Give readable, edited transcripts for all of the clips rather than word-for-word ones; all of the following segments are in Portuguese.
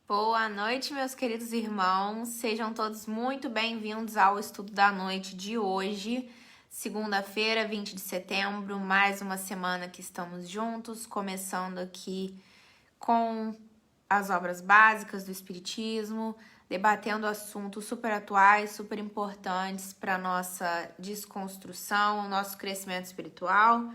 Boa noite, meus queridos irmãos. Sejam todos muito bem-vindos ao estudo da noite de hoje, segunda-feira, 20 de setembro, mais uma semana que estamos juntos, começando aqui com as obras básicas do Espiritismo, debatendo assuntos super atuais, super importantes para a nossa desconstrução, nosso crescimento espiritual.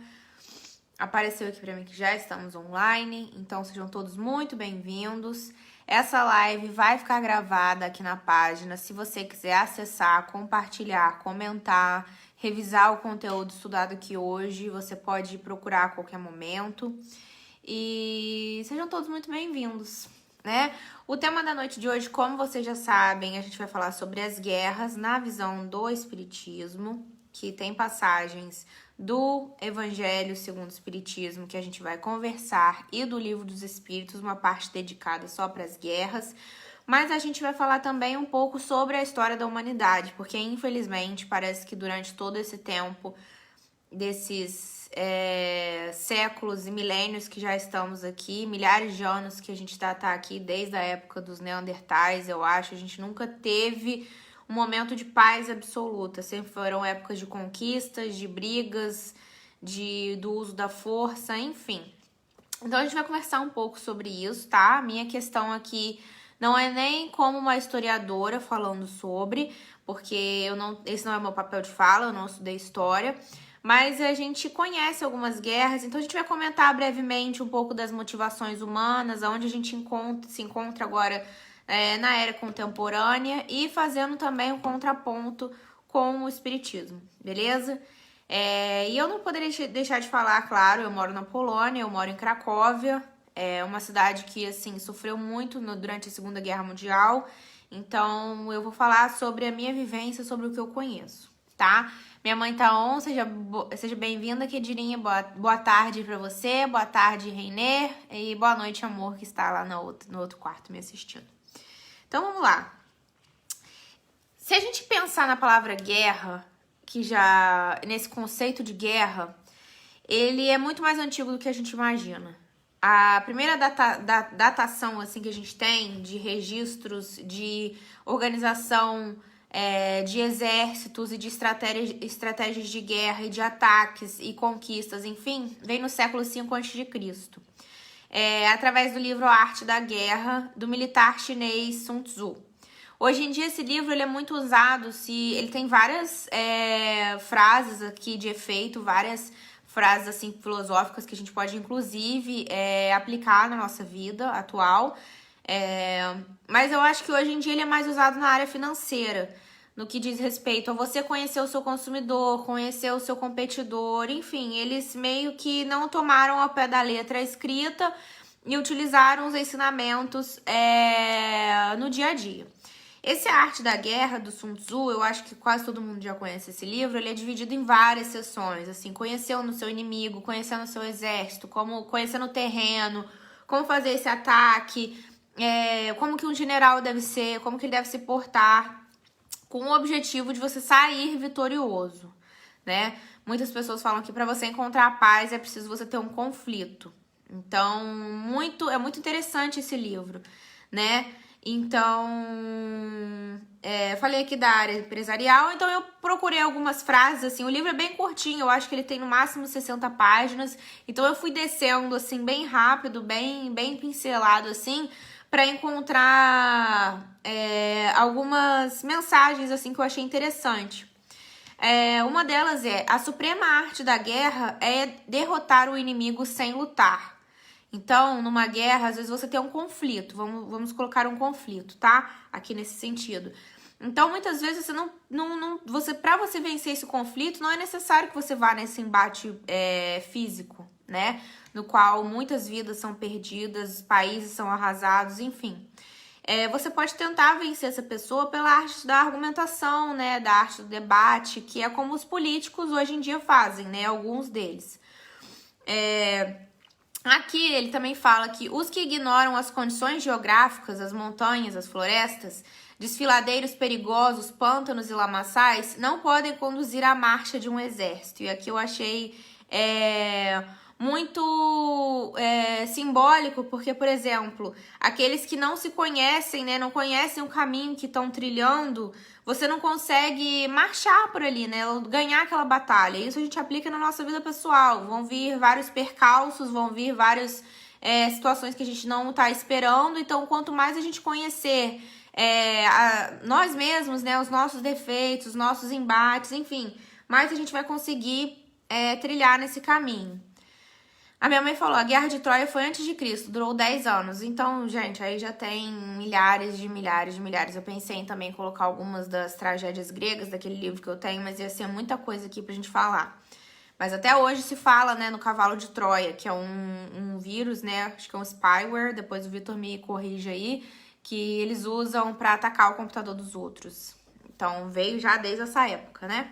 Apareceu aqui para mim que já estamos online, então sejam todos muito bem-vindos. Essa live vai ficar gravada aqui na página. Se você quiser acessar, compartilhar, comentar, revisar o conteúdo estudado aqui hoje, você pode procurar a qualquer momento. E sejam todos muito bem-vindos, né? O tema da noite de hoje, como vocês já sabem, a gente vai falar sobre as guerras na visão do Espiritismo, que tem passagens do Evangelho segundo o Espiritismo que a gente vai conversar e do Livro dos Espíritos, uma parte dedicada só para as guerras. Mas a gente vai falar também um pouco sobre a história da humanidade, porque infelizmente parece que durante todo esse tempo, desses séculos e milênios que já estamos aqui, milhares de anos que a gente tá aqui desde a época dos Neandertais, eu acho, a gente nunca teve um momento de paz absoluta. Sempre foram épocas de conquistas, de brigas, do uso da força, enfim. Então a gente vai conversar um pouco sobre isso, tá? A minha questão aqui não é nem como uma historiadora falando sobre, porque esse não é meu papel de fala, eu não estudei história, mas a gente conhece algumas guerras, então a gente vai comentar brevemente um pouco das motivações humanas, onde a gente se encontra agora na era contemporânea e fazendo também um contraponto com o Espiritismo, beleza? E eu não poderia deixar de falar, claro, eu moro na Polônia, eu moro em Cracóvia, é uma cidade que, assim, sofreu muito durante a Segunda Guerra Mundial, então eu vou falar sobre a minha vivência, sobre o que eu conheço, tá? Minha mãe tá on, seja bem-vinda, Kedirinha, boa tarde pra você, boa tarde, Reiner, e boa noite, amor, que está lá no outro quarto me assistindo. Então, vamos lá. Se a gente pensar na palavra guerra, nesse conceito de guerra, ele é muito mais antigo do que a gente imagina. A primeira datação assim, que a gente tem de registros de organização de exércitos e de estratégias de guerra e de ataques e conquistas, enfim, vem no século V a.C., através do livro A Arte da Guerra, do militar chinês Sun Tzu. Hoje em dia, esse livro ele é muito usado, ele tem várias frases aqui de efeito, várias frases assim, filosóficas que a gente pode, inclusive, aplicar na nossa vida atual. Mas eu acho que hoje em dia ele é mais usado na área financeira, no que diz respeito a você conhecer o seu consumidor, conhecer o seu competidor, enfim, eles meio que não tomaram ao pé da letra a escrita e utilizaram os ensinamentos no dia a dia. Esse Arte da Guerra, do Sun Tzu, eu acho que quase todo mundo já conhece esse livro, ele é dividido em várias seções, assim, conhecendo o seu inimigo, conhecendo o seu exército, conhecendo o terreno, como fazer esse ataque, como que um general deve ser, como que ele deve se portar, com o objetivo de você sair vitorioso, né? Muitas pessoas falam que para você encontrar a paz é preciso você ter um conflito. Então, é muito interessante esse livro, né? Então, falei aqui da área empresarial, então eu procurei algumas frases, assim, o livro é bem curtinho, eu acho que ele tem no máximo 60 páginas, então eu fui descendo, assim, bem rápido, bem pincelado, assim, para encontrar algumas mensagens assim que eu achei interessante. Uma delas a suprema arte da guerra é derrotar o inimigo sem lutar. Então, numa guerra, às vezes você tem um conflito, vamos colocar um conflito, tá? Aqui nesse sentido. Então, muitas vezes você para você vencer esse conflito, não é necessário que você vá nesse embate físico, né? No qual muitas vidas são perdidas, países são arrasados, enfim. Você pode tentar vencer essa pessoa pela arte da argumentação, né? Da arte do debate, que é como os políticos hoje em dia fazem, né? Alguns deles. Aqui ele também fala que os que ignoram as condições geográficas, as montanhas, as florestas, desfiladeiros perigosos, pântanos e lamaçais, não podem conduzir a marcha de um exército. E aqui eu achei muito simbólico, porque, por exemplo, aqueles que não se conhecem, né, não conhecem o caminho que estão trilhando, você não consegue marchar por ali, né, ganhar aquela batalha. Isso a gente aplica na nossa vida pessoal. Vão vir vários percalços, vão vir várias situações que a gente não está esperando. Então, quanto mais a gente conhecer nós mesmos, né, os nossos defeitos, os nossos embates, enfim, mais a gente vai conseguir trilhar nesse caminho. A minha mãe falou, a Guerra de Troia foi antes de Cristo, durou 10 anos. Então, gente, aí já tem milhares de milhares de milhares. Eu pensei em também colocar algumas das tragédias gregas daquele livro que eu tenho, mas ia ser muita coisa aqui pra gente falar. Mas até hoje se fala, né, no cavalo de Troia, que é um vírus, né, acho que é um spyware, depois o Vitor me corrige aí, que eles usam pra atacar o computador dos outros. Então, veio já desde essa época, né?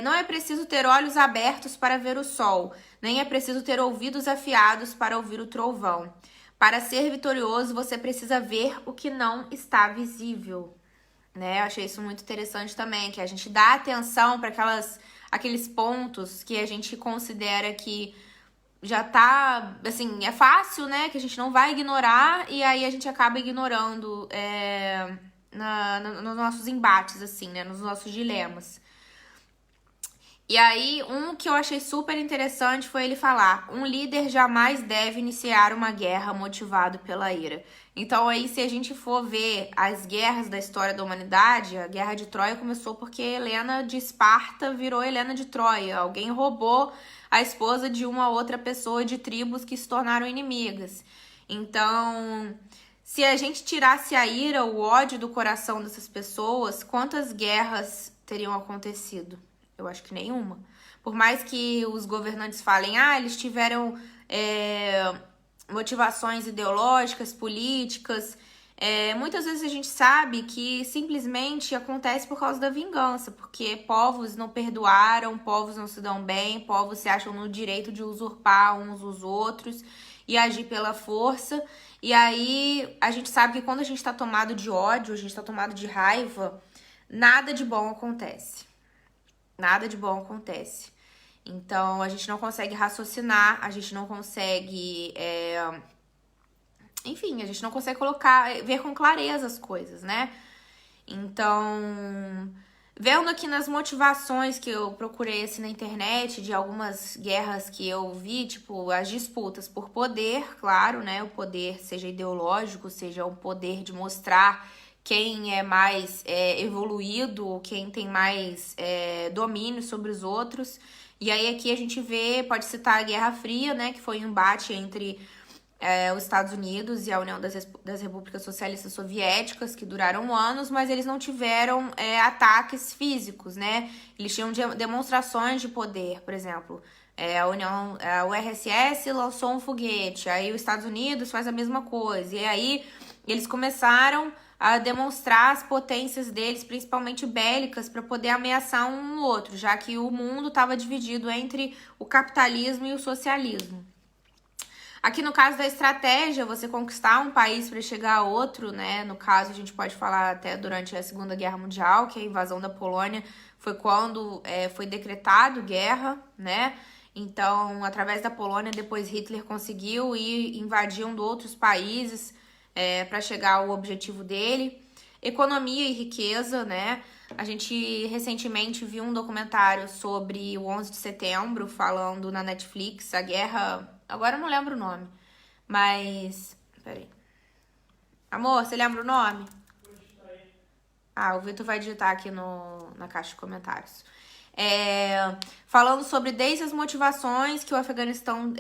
Não é preciso ter olhos abertos para ver o sol, nem é preciso ter ouvidos afiados para ouvir o trovão. Para ser vitorioso, você precisa ver o que não está visível. Né? Eu achei isso muito interessante também, que a gente dá atenção para aqueles pontos que a gente considera que já tá, assim, é fácil, né? Que a gente não vai ignorar, e aí a gente acaba ignorando nos nossos embates, assim, né? Nos nossos dilemas. E aí, um que eu achei super interessante foi ele falar: um líder jamais deve iniciar uma guerra motivado pela ira. Então aí, se a gente for ver as guerras da história da humanidade, a Guerra de Troia começou porque Helena de Esparta virou Helena de Troia. Alguém roubou a esposa de uma outra pessoa de tribos que se tornaram inimigas. Então, se a gente tirasse a ira, o ódio do coração dessas pessoas, quantas guerras teriam acontecido? Eu acho que nenhuma. Por mais que os governantes falem, eles tiveram motivações ideológicas, políticas, muitas vezes a gente sabe que simplesmente acontece por causa da vingança, porque povos não perdoaram, povos não se dão bem, povos se acham no direito de usurpar uns os outros e agir pela força. E aí a gente sabe que quando a gente está tomado de ódio, a gente está tomado de raiva, nada de bom acontece. Nada de bom acontece. Então, a gente não consegue raciocinar, a gente não consegue... Enfim, a gente não consegue ver com clareza as coisas, né? Então, vendo aqui nas motivações que eu procurei assim na internet, de algumas guerras que eu vi, tipo, as disputas por poder, claro, né? O poder seja ideológico, seja o poder de mostrar quem é mais evoluído, quem tem mais domínio sobre os outros. E aí aqui a gente vê, pode citar a Guerra Fria, né, que foi um embate entre os Estados Unidos e a União das Repúblicas Socialistas Soviéticas, que duraram anos, mas eles não tiveram ataques físicos, né? Eles tinham demonstrações de poder, por exemplo. A URSS lançou um foguete, aí os Estados Unidos faz a mesma coisa. E aí eles começaram a demonstrar as potências deles, principalmente bélicas, para poder ameaçar um no outro, já que o mundo estava dividido entre o capitalismo e o socialismo. Aqui no caso da estratégia, você conquistar um país para chegar a outro, né? No caso, a gente pode falar até durante a Segunda Guerra Mundial, que a invasão da Polônia foi quando foi decretado guerra, né? Então, através da Polônia, depois Hitler conseguiu ir invadindo outros países para chegar ao objetivo dele. Economia e riqueza, né? A gente recentemente viu um documentário sobre o 11 de setembro, falando na Netflix, a guerra... Agora eu não lembro o nome, mas... Peraí. Amor, você lembra o nome? O Vitor vai digitar aqui na caixa de comentários. Falando sobre desde as motivações que o Afeganistão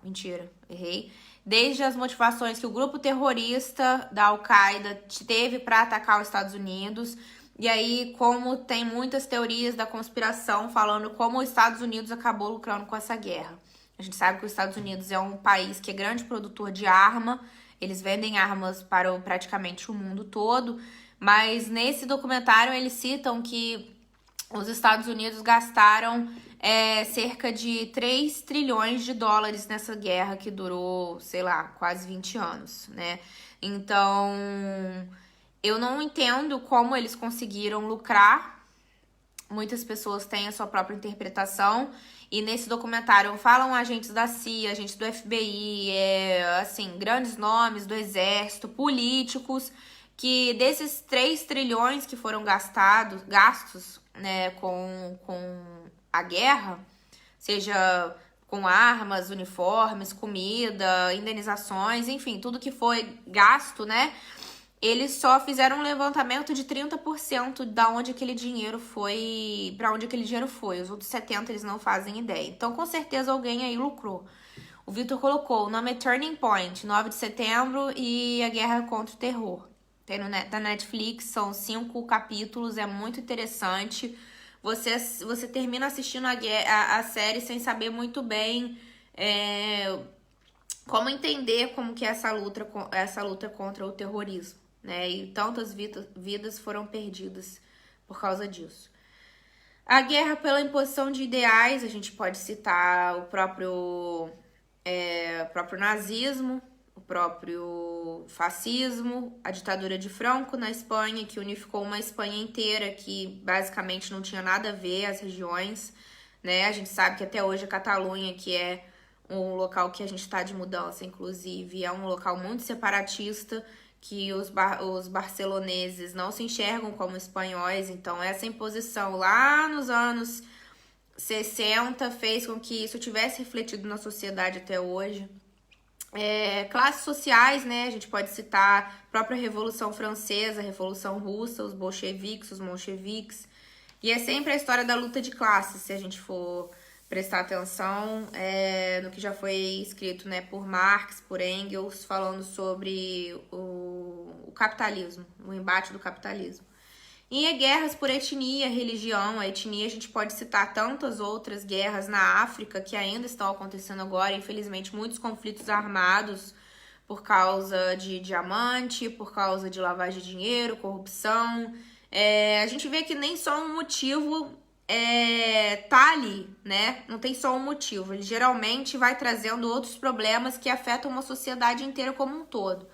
mentira, errei. Desde as motivações que o grupo terrorista da Al-Qaeda teve para atacar os Estados Unidos. E aí, como tem muitas teorias da conspiração falando como os Estados Unidos acabou lucrando com essa guerra. A gente sabe que os Estados Unidos é um país que é grande produtor de arma. Eles vendem armas para praticamente o mundo todo. Mas nesse documentário eles citam que os Estados Unidos gastaram cerca de 3 trilhões de dólares nessa guerra que durou, sei lá, quase 20 anos, né? Então, eu não entendo como eles conseguiram lucrar. Muitas pessoas têm a sua própria interpretação. E nesse documentário falam agentes da CIA, agentes do FBI, assim, grandes nomes do exército, políticos, que desses 3 trilhões que foram gastos, né, com a guerra, seja com armas, uniformes, comida, indenizações, enfim, tudo que foi gasto, né? Eles só fizeram um levantamento de 30% da onde aquele dinheiro foi, para onde aquele dinheiro foi. Os outros 70% eles não fazem ideia. Então, com certeza alguém aí lucrou. O Vitor colocou, o nome é Turning Point, 9 de setembro e a guerra contra o terror. Tem da Netflix, são 5 capítulos, é muito interessante. Você termina assistindo a série sem saber muito bem como entender como que é essa luta contra o terrorismo, né? E tantas vidas foram perdidas por causa disso. A guerra pela imposição de ideais, a gente pode citar o próprio nazismo, o próprio fascismo, a ditadura de Franco na Espanha, que unificou uma Espanha inteira, que basicamente não tinha nada a ver as regiões, né? A gente sabe que até hoje a Catalunha, que é um local que a gente está de mudança, inclusive, é um local muito separatista, que os barceloneses não se enxergam como espanhóis, então essa imposição lá nos anos 60 fez com que isso tivesse refletido na sociedade até hoje. Classes sociais, né? A gente pode citar a própria Revolução Francesa, a Revolução Russa, os bolcheviques, os moncheviques. E é sempre a história da luta de classes, se a gente for prestar atenção no que já foi escrito, né, por Marx, por Engels, falando sobre o capitalismo, o embate do capitalismo. E guerras por etnia, religião. A etnia a gente pode citar tantas outras guerras na África que ainda estão acontecendo agora. Infelizmente, muitos conflitos armados por causa de diamante, por causa de lavagem de dinheiro, corrupção. A gente vê que nem só um motivo tá ali, né? Não tem só um motivo. Ele geralmente vai trazendo outros problemas que afetam uma sociedade inteira como um todo.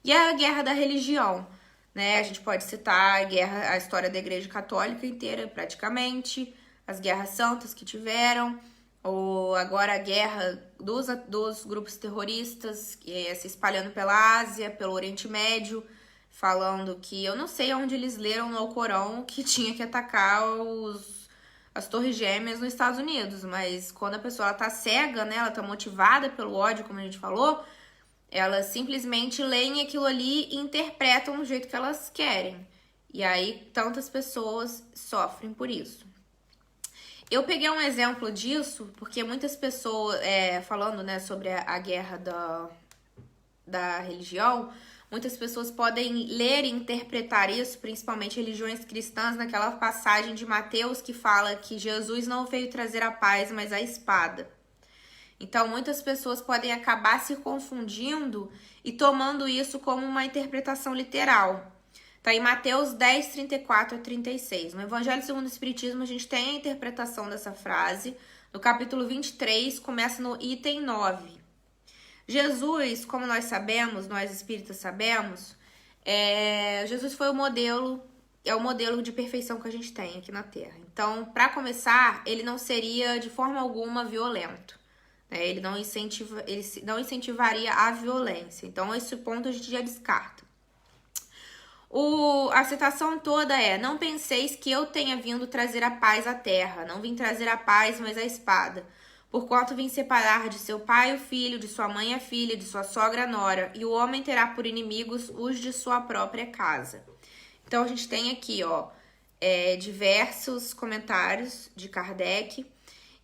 E a guerra da religião, né? A gente pode citar a história da Igreja Católica inteira, praticamente, as guerras santas que tiveram, ou agora a guerra dos grupos terroristas se espalhando pela Ásia, pelo Oriente Médio, falando que eu não sei onde eles leram no Alcorão que tinha que atacar as Torres Gêmeas nos Estados Unidos, mas quando a pessoa tá cega, né, ela tá motivada pelo ódio, como a gente falou, elas simplesmente leem aquilo ali e interpretam do jeito que elas querem. E aí, tantas pessoas sofrem por isso. Eu peguei um exemplo disso, porque muitas pessoas, falando, né, sobre a guerra da religião, muitas pessoas podem ler e interpretar isso, principalmente religiões cristãs, naquela passagem de Mateus que fala que Jesus não veio trazer a paz, mas a espada. Então, muitas pessoas podem acabar se confundindo e tomando isso como uma interpretação literal. Tá em Mateus 10, 34 a 36. No Evangelho segundo o Espiritismo, a gente tem a interpretação dessa frase. No capítulo 23, começa no item 9. Jesus, como nós sabemos, nós espíritas sabemos, Jesus foi o modelo de perfeição que a gente tem aqui na Terra. Então, para começar, ele não seria de forma alguma violento. Ele não incentivaria a violência. Então, esse ponto a gente já descarta. A citação toda não penseis que eu tenha vindo trazer a paz à terra. Não vim trazer a paz, mas a espada. Porquanto vim separar de seu pai o filho, de sua mãe a filha, de sua sogra a nora. E o homem terá por inimigos os de sua própria casa. Então, a gente tem aqui, diversos comentários de Kardec.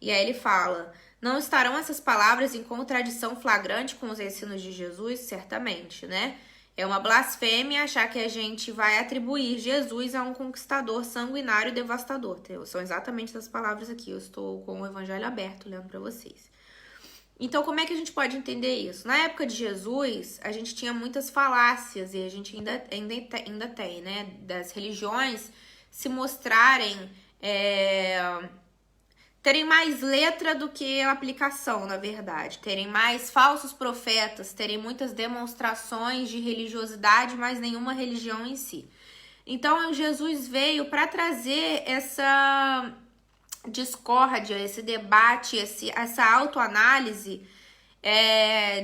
E aí ele fala... Não estarão essas palavras em contradição flagrante com os ensinos de Jesus? Certamente, né? É uma blasfêmia achar que a gente vai atribuir Jesus a um conquistador sanguinário e devastador. São exatamente essas palavras aqui. Eu estou com o Evangelho aberto lendo para vocês. Então, como é que a gente pode entender isso? Na época de Jesus, a gente tinha muitas falácias, e a gente ainda tem, né? Das religiões se mostrarem... terem mais letra do que aplicação, na verdade. Terem mais falsos profetas, terem muitas demonstrações de religiosidade, mas nenhuma religião em si. Então, Jesus veio para trazer discórdia, esse debate, essa autoanálise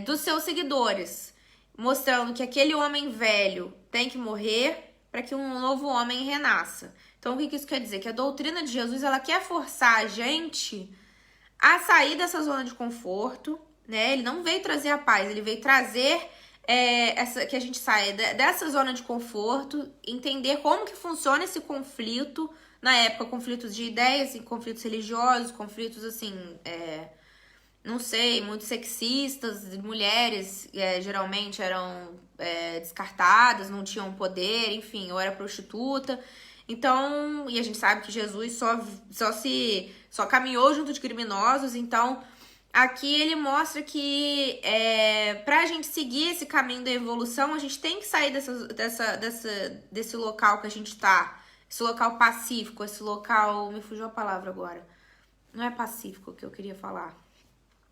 dos seus seguidores, mostrando que aquele homem velho tem que morrer para que um novo homem renasça. Então, o que isso quer dizer? Que a doutrina de Jesus, ela quer forçar a gente a sair dessa zona de conforto, né? Ele não veio trazer a paz, ele veio trazer que a gente saia dessa zona de conforto, entender como que funciona esse conflito. Na época, conflitos de ideias, conflitos religiosos, conflitos, assim, não sei, muito sexistas, mulheres geralmente eram descartadas, não tinham poder, enfim, ou era prostituta. Então, e a gente sabe que Jesus só caminhou junto de criminosos, então aqui ele mostra que pra gente seguir esse caminho da evolução, a gente tem que sair desse local que a gente tá. Esse local pacífico, esse local... Me fugiu a palavra agora. Não é pacífico que eu queria falar.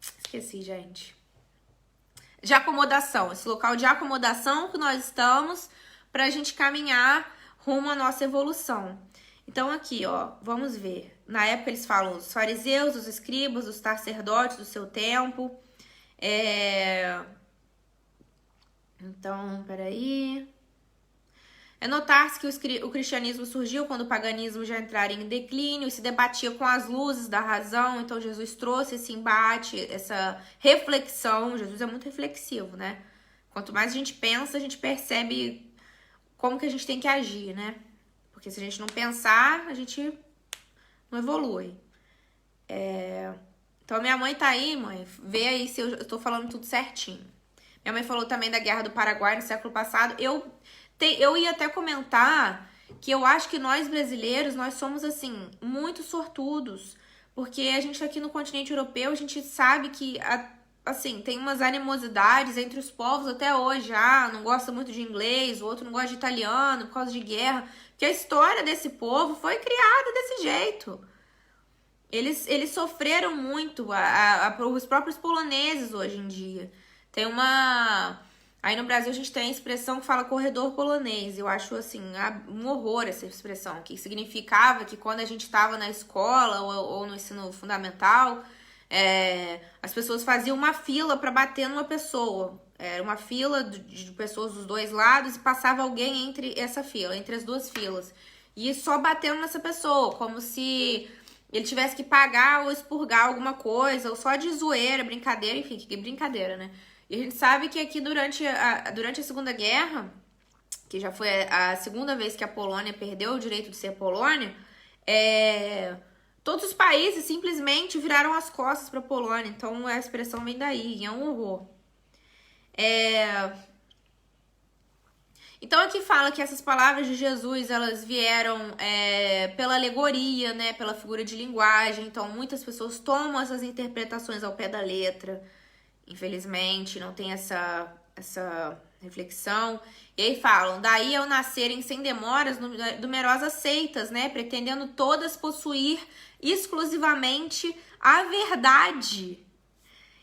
Esqueci, gente. De acomodação. Esse local de acomodação que nós estamos pra gente caminhar rumo à nossa evolução. Então aqui, ó, vamos ver. Na época eles falam os fariseus, os escribas, os sacerdotes do seu tempo. Então, peraí... notar-se que o cristianismo surgiu quando o paganismo já entrara em declínio e se debatia com as luzes da razão. Então, Jesus trouxe esse embate, essa reflexão. Jesus é muito reflexivo, né? Quanto mais a gente pensa, a gente percebe como que a gente tem que agir, né? Porque se a gente não pensar, a gente não evolui. Então, minha mãe tá aí, mãe. Vê aí se eu tô falando tudo certinho. Minha mãe falou também da Guerra do Paraguai no século passado. Eu ia até comentar que eu acho que nós brasileiros, nós somos, assim, muito sortudos. Porque a gente aqui no continente europeu, a gente sabe que, assim, tem umas animosidades entre os povos até hoje. Não gosta muito de inglês, o outro não gosta de italiano por causa de guerra. Porque a história desse povo foi criada desse jeito. Eles sofreram muito, os próprios poloneses hoje em dia. Tem uma... Aí no Brasil a gente tem a expressão que fala corredor polonês. Eu acho, assim, um horror essa expressão, que significava que quando a gente estava na escola ou no ensino fundamental, as pessoas faziam uma fila para bater numa pessoa. Era uma fila de pessoas dos dois lados e passava alguém entre essa fila, entre as duas filas. E só batendo nessa pessoa, como se ele tivesse que pagar ou expurgar alguma coisa, ou só de zoeira, brincadeira, enfim, que brincadeira, né? E a gente sabe que aqui durante a Segunda Guerra, que já foi a segunda vez que a Polônia perdeu o direito de ser Polônia, todos os países simplesmente viraram as costas para a Polônia. Então a expressão vem daí, é um horror. Então aqui fala que essas palavras de Jesus, elas vieram pela alegoria, né, pela figura de linguagem. Então muitas pessoas tomam essas interpretações ao pé da letra. Infelizmente, não tem essa reflexão. E aí falam, daí ao nascerem sem demoras numerosas seitas, né, pretendendo todas possuir exclusivamente a verdade.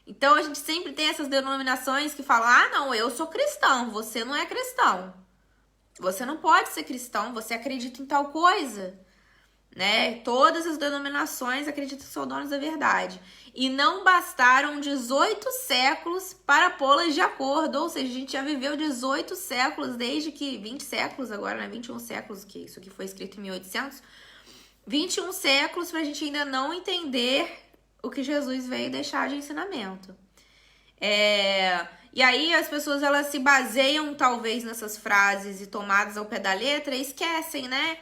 Então a gente sempre tem essas denominações que falam, não, eu sou cristão, você não é cristão. Você não pode ser cristão, você acredita em tal coisa. Né? Todas as denominações acreditam que são donos da verdade. E não bastaram 18 séculos para pô-las de acordo. Ou seja, a gente já viveu 18 séculos, desde que... 20 séculos agora, né? 21 séculos, que isso aqui foi escrito em 1800. 21 séculos para a gente ainda não entender o que Jesus veio deixar de ensinamento. E aí as pessoas, elas se baseiam talvez nessas frases e tomadas ao pé da letra e esquecem, né?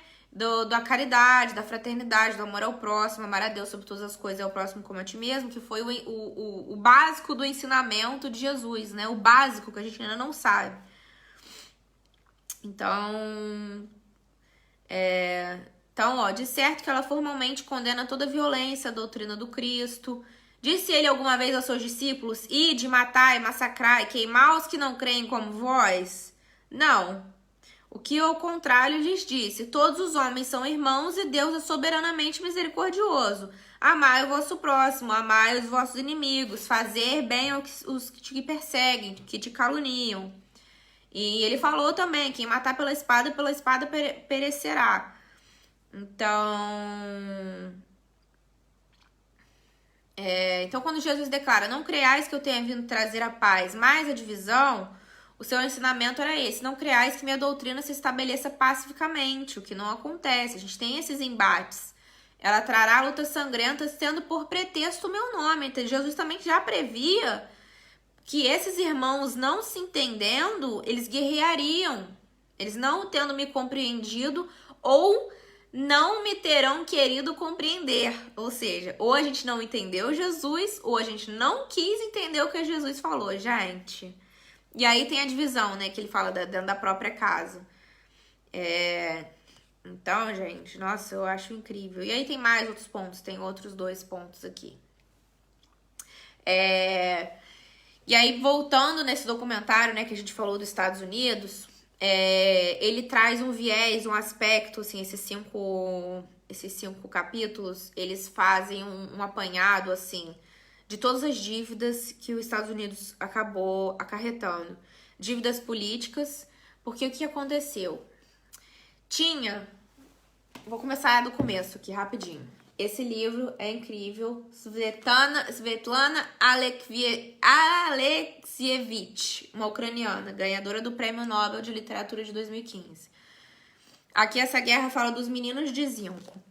Da caridade, da fraternidade, do amor ao próximo, amar a Deus sobre todas as coisas e ao próximo como a ti mesmo, que foi o básico do ensinamento de Jesus, né? O básico que a gente ainda não sabe. Então, de certo que ela formalmente condena toda violência à doutrina do Cristo. Disse ele alguma vez aos seus discípulos, ide, matai, massacrai, queimar os que não creem como vós? Não. O que ao contrário lhes disse, todos os homens são irmãos e Deus é soberanamente misericordioso. Amai o vosso próximo, amai os vossos inimigos, fazer bem aos que te perseguem, que te caluniam. E ele falou também, quem matar pela espada perecerá. Então, Então, quando Jesus declara, não creais que eu tenha vindo trazer a paz, mas a divisão, o seu ensinamento era esse, não creais que minha doutrina se estabeleça pacificamente, o que não acontece. A gente tem esses embates. Ela trará lutas sangrentas, tendo por pretexto o meu nome. Então, Jesus também já previa que esses irmãos não se entendendo, eles guerreariam. Eles não tendo me compreendido ou não me terão querido compreender. Ou seja, ou a gente não entendeu Jesus, ou a gente não quis entender o que Jesus falou, gente. E aí tem a divisão, né, que ele fala dentro da própria casa. Então, gente, nossa, eu acho incrível. E aí tem mais outros pontos, tem outros 2 pontos aqui. E aí, voltando nesse documentário, né, que a gente falou dos Estados Unidos, ele traz um viés, um aspecto, assim, esses 5 capítulos, eles fazem um apanhado, assim, de todas as dívidas que os Estados Unidos acabou acarretando. Dívidas políticas, porque o que aconteceu? Vou começar do começo aqui, rapidinho. Esse livro é incrível. Svetlana Alexievich, uma ucraniana, ganhadora do Prêmio Nobel de Literatura de 2015. Aqui essa guerra fala dos meninos de zinco.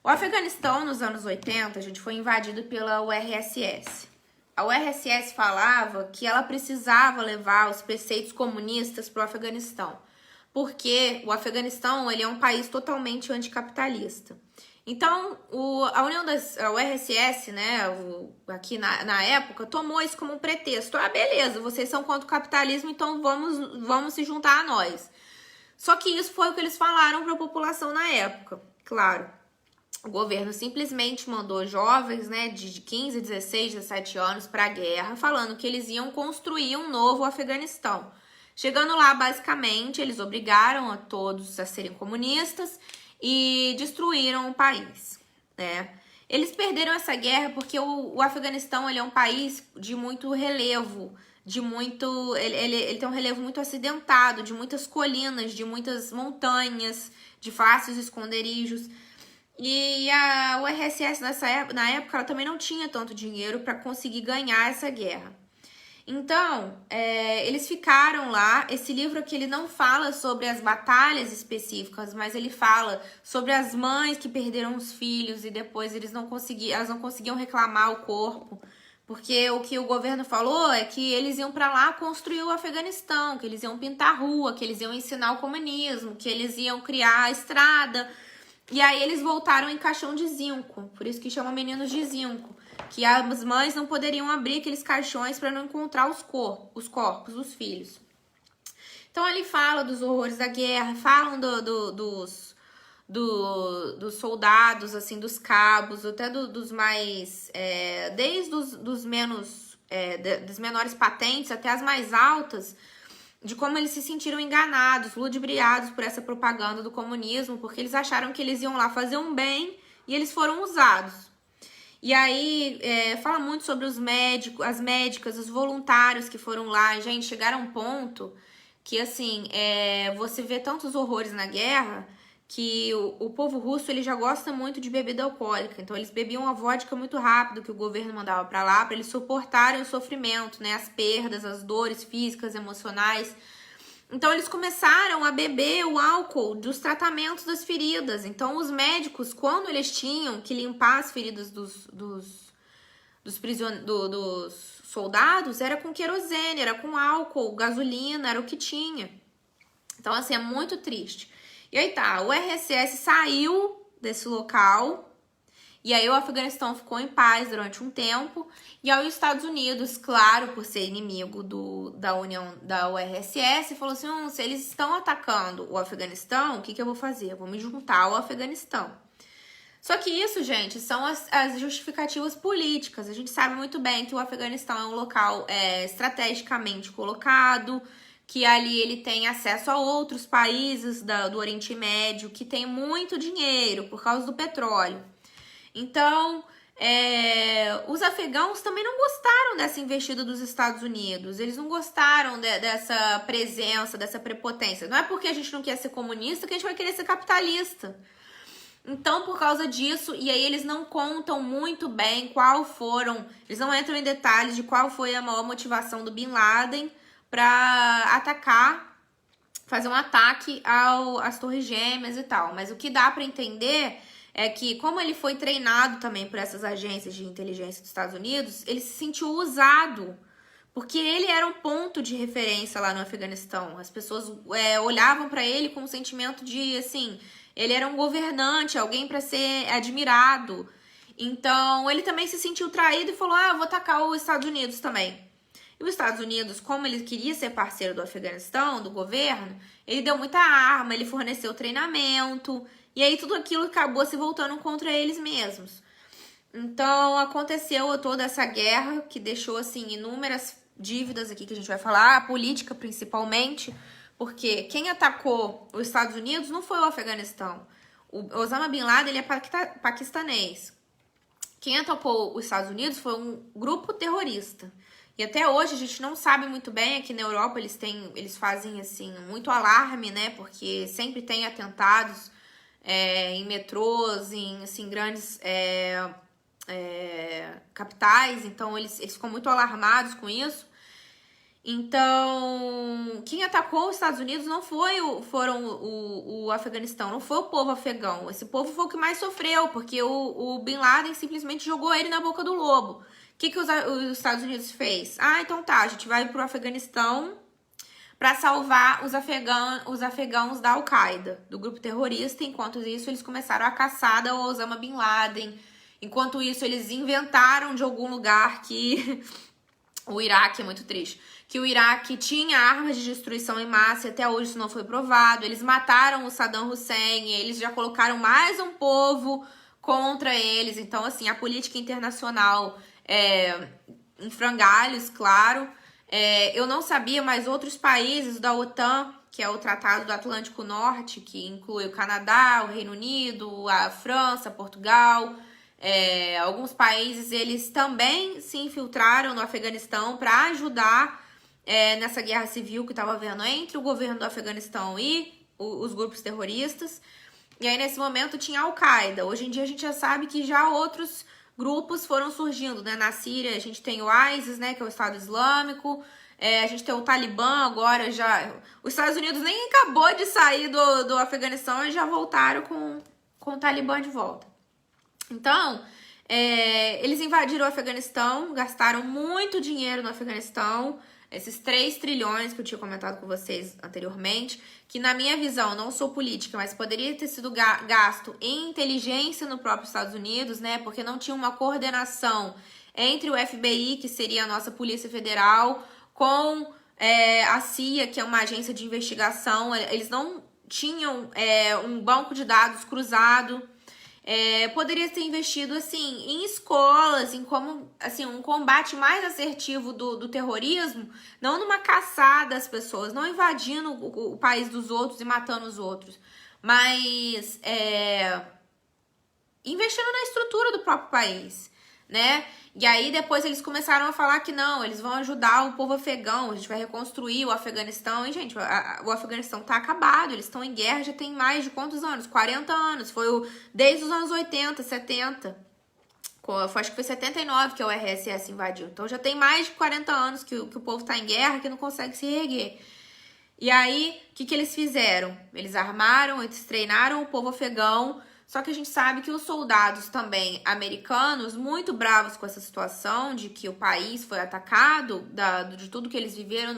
O Afeganistão, nos anos 80, a gente foi invadido pela URSS. A URSS falava que ela precisava levar os preceitos comunistas para o Afeganistão, porque o Afeganistão ele é um país totalmente anticapitalista. Então, a URSS, né, aqui na época, tomou isso como um pretexto. Ah, beleza, vocês são contra o capitalismo, então vamos se juntar a nós. Só que isso foi o que eles falaram para a população na época. Claro, o governo simplesmente mandou jovens, né, de 15, 16, 17 anos para a guerra, falando que eles iam construir um novo Afeganistão. Chegando lá, basicamente, eles obrigaram a todos a serem comunistas e destruíram o país, né? Eles perderam essa guerra porque o Afeganistão ele é um país de muito relevo, ele tem um relevo muito acidentado, de muitas colinas, de muitas montanhas, de fáceis esconderijos. E a URSS na época ela também não tinha tanto dinheiro para conseguir ganhar essa guerra. Então, eles ficaram lá. Esse livro aqui ele não fala sobre as batalhas específicas, mas ele fala sobre as mães que perderam os filhos e depois elas não conseguiam reclamar o corpo, porque o que o governo falou é que eles iam para lá construir o Afeganistão, que eles iam pintar a rua, que eles iam ensinar o comunismo, que eles iam criar a estrada. E aí eles voltaram em caixão de zinco, por isso que chamam meninos de zinco, que as mães não poderiam abrir aqueles caixões para não encontrar os corpos dos filhos. Então ele fala dos horrores da guerra, falam dos soldados, assim, dos cabos, até dos mais, desde dos das menores patentes até as mais altas, de como eles se sentiram enganados, ludibriados por essa propaganda do comunismo, porque eles acharam que eles iam lá fazer um bem e eles foram usados. E aí, fala muito sobre os médicos, as médicas, os voluntários que foram lá. Gente, chegaram a um ponto que, assim, você vê tantos horrores na guerra que o povo russo ele já gosta muito de bebida alcoólica. Então, eles bebiam a vodka muito rápido que o governo mandava para lá, para eles suportarem o sofrimento, né? As perdas, as dores físicas, emocionais. Então, eles começaram a beber o álcool dos tratamentos das feridas. Então, os médicos, quando eles tinham que limpar as feridas dos soldados, era com querosene, era com álcool, gasolina, era o que tinha. Então, assim, é muito triste. E aí tá, o URSS saiu desse local, e aí o Afeganistão ficou em paz durante um tempo, e aí os Estados Unidos, claro, por ser inimigo da URSS, falou assim, se eles estão atacando o Afeganistão, o que eu vou fazer? Eu vou me juntar ao Afeganistão. Só que isso, gente, são as justificativas políticas. A gente sabe muito bem que o Afeganistão é um local estrategicamente colocado, que ali ele tem acesso a outros países do Oriente Médio, que tem muito dinheiro por causa do petróleo. Então, os afegãos também não gostaram dessa investida dos Estados Unidos, eles não gostaram dessa presença, dessa prepotência. Não é porque a gente não quer ser comunista que a gente vai querer ser capitalista. Então, por causa disso, e aí eles não contam muito bem eles não entram em detalhes de qual foi a maior motivação do Bin Laden para atacar, fazer um ataque às Torres Gêmeas e tal. Mas o que dá para entender é que, como ele foi treinado também por essas agências de inteligência dos Estados Unidos, ele se sentiu usado, porque ele era um ponto de referência lá no Afeganistão. As pessoas olhavam para ele com um sentimento de, assim, ele era um governante, alguém para ser admirado. Então, ele também se sentiu traído e falou, eu vou atacar os Estados Unidos também. E os Estados Unidos, como ele queria ser parceiro do Afeganistão, do governo, ele deu muita arma, ele forneceu treinamento, e aí tudo aquilo acabou se voltando contra eles mesmos. Então, aconteceu toda essa guerra que deixou, assim, inúmeras dívidas aqui que a gente vai falar, a política principalmente, porque quem atacou os Estados Unidos não foi o Afeganistão. O Osama Bin Laden, ele é paquistanês. Quem atacou os Estados Unidos foi um grupo terrorista. E até hoje a gente não sabe muito bem, aqui na Europa eles fazem, assim, muito alarme, né, porque sempre tem atentados em metrôs, em, assim, grandes capitais, então eles ficam muito alarmados com isso. Então, quem atacou os Estados Unidos não foram o Afeganistão, não foi o povo afegão. Esse povo foi o que mais sofreu, porque o Bin Laden simplesmente jogou ele na boca do lobo. O que os Estados Unidos fez? Então tá, a gente vai pro Afeganistão para salvar os afegãos da Al-Qaeda, do grupo terrorista. Enquanto isso, eles começaram a caçada ao Osama Bin Laden. Enquanto isso, eles inventaram de algum lugar que... O Iraque é muito triste. Que o Iraque tinha armas de destruição em massa e até hoje isso não foi provado. Eles mataram o Saddam Hussein, eles já colocaram mais um povo contra eles. Então, assim, a política internacional em frangalhos, claro. Eu não sabia, mas outros países da OTAN, que é o Tratado do Atlântico Norte, que inclui o Canadá, o Reino Unido, a França, Portugal... alguns países, eles também se infiltraram no Afeganistão para ajudar nessa guerra civil que estava havendo entre o governo do Afeganistão e os grupos terroristas. E aí, nesse momento, tinha a Al-Qaeda. Hoje em dia, a gente já sabe que já outros grupos foram surgindo, né? Na Síria, a gente tem o ISIS, né? Que é o Estado Islâmico. A gente tem o Talibã agora, já... Os Estados Unidos nem acabou de sair do Afeganistão e já voltaram com o Talibã de volta. Então, eles invadiram o Afeganistão, gastaram muito dinheiro no Afeganistão, esses 3 trilhões que eu tinha comentado com vocês anteriormente, que na minha visão, não sou política, mas poderia ter sido gasto em inteligência no próprio Estados Unidos, né? Porque não tinha uma coordenação entre o FBI, que seria a nossa Polícia Federal, com a CIA, que é uma agência de investigação. Eles não tinham um banco de dados cruzado. Poderia ser investido, assim, em escolas, em como, assim, um combate mais assertivo do terrorismo, não numa caçada às pessoas, não invadindo o país dos outros e matando os outros, mas investindo na estrutura do próprio país, né? E aí depois eles começaram a falar que não, eles vão ajudar o povo afegão, a gente vai reconstruir o Afeganistão. E, gente, o Afeganistão tá acabado, eles estão em guerra já tem mais de quantos anos? 40 anos, desde os anos 80, 70. Acho que foi 79 que o RSS invadiu. Então já tem mais de 40 anos que o povo tá em guerra, que não consegue se reerguer. E aí, o que eles fizeram? Eles armaram, eles treinaram o povo afegão. Só que a gente sabe que os soldados também americanos, muito bravos com essa situação de que o país foi atacado, de tudo que eles viveram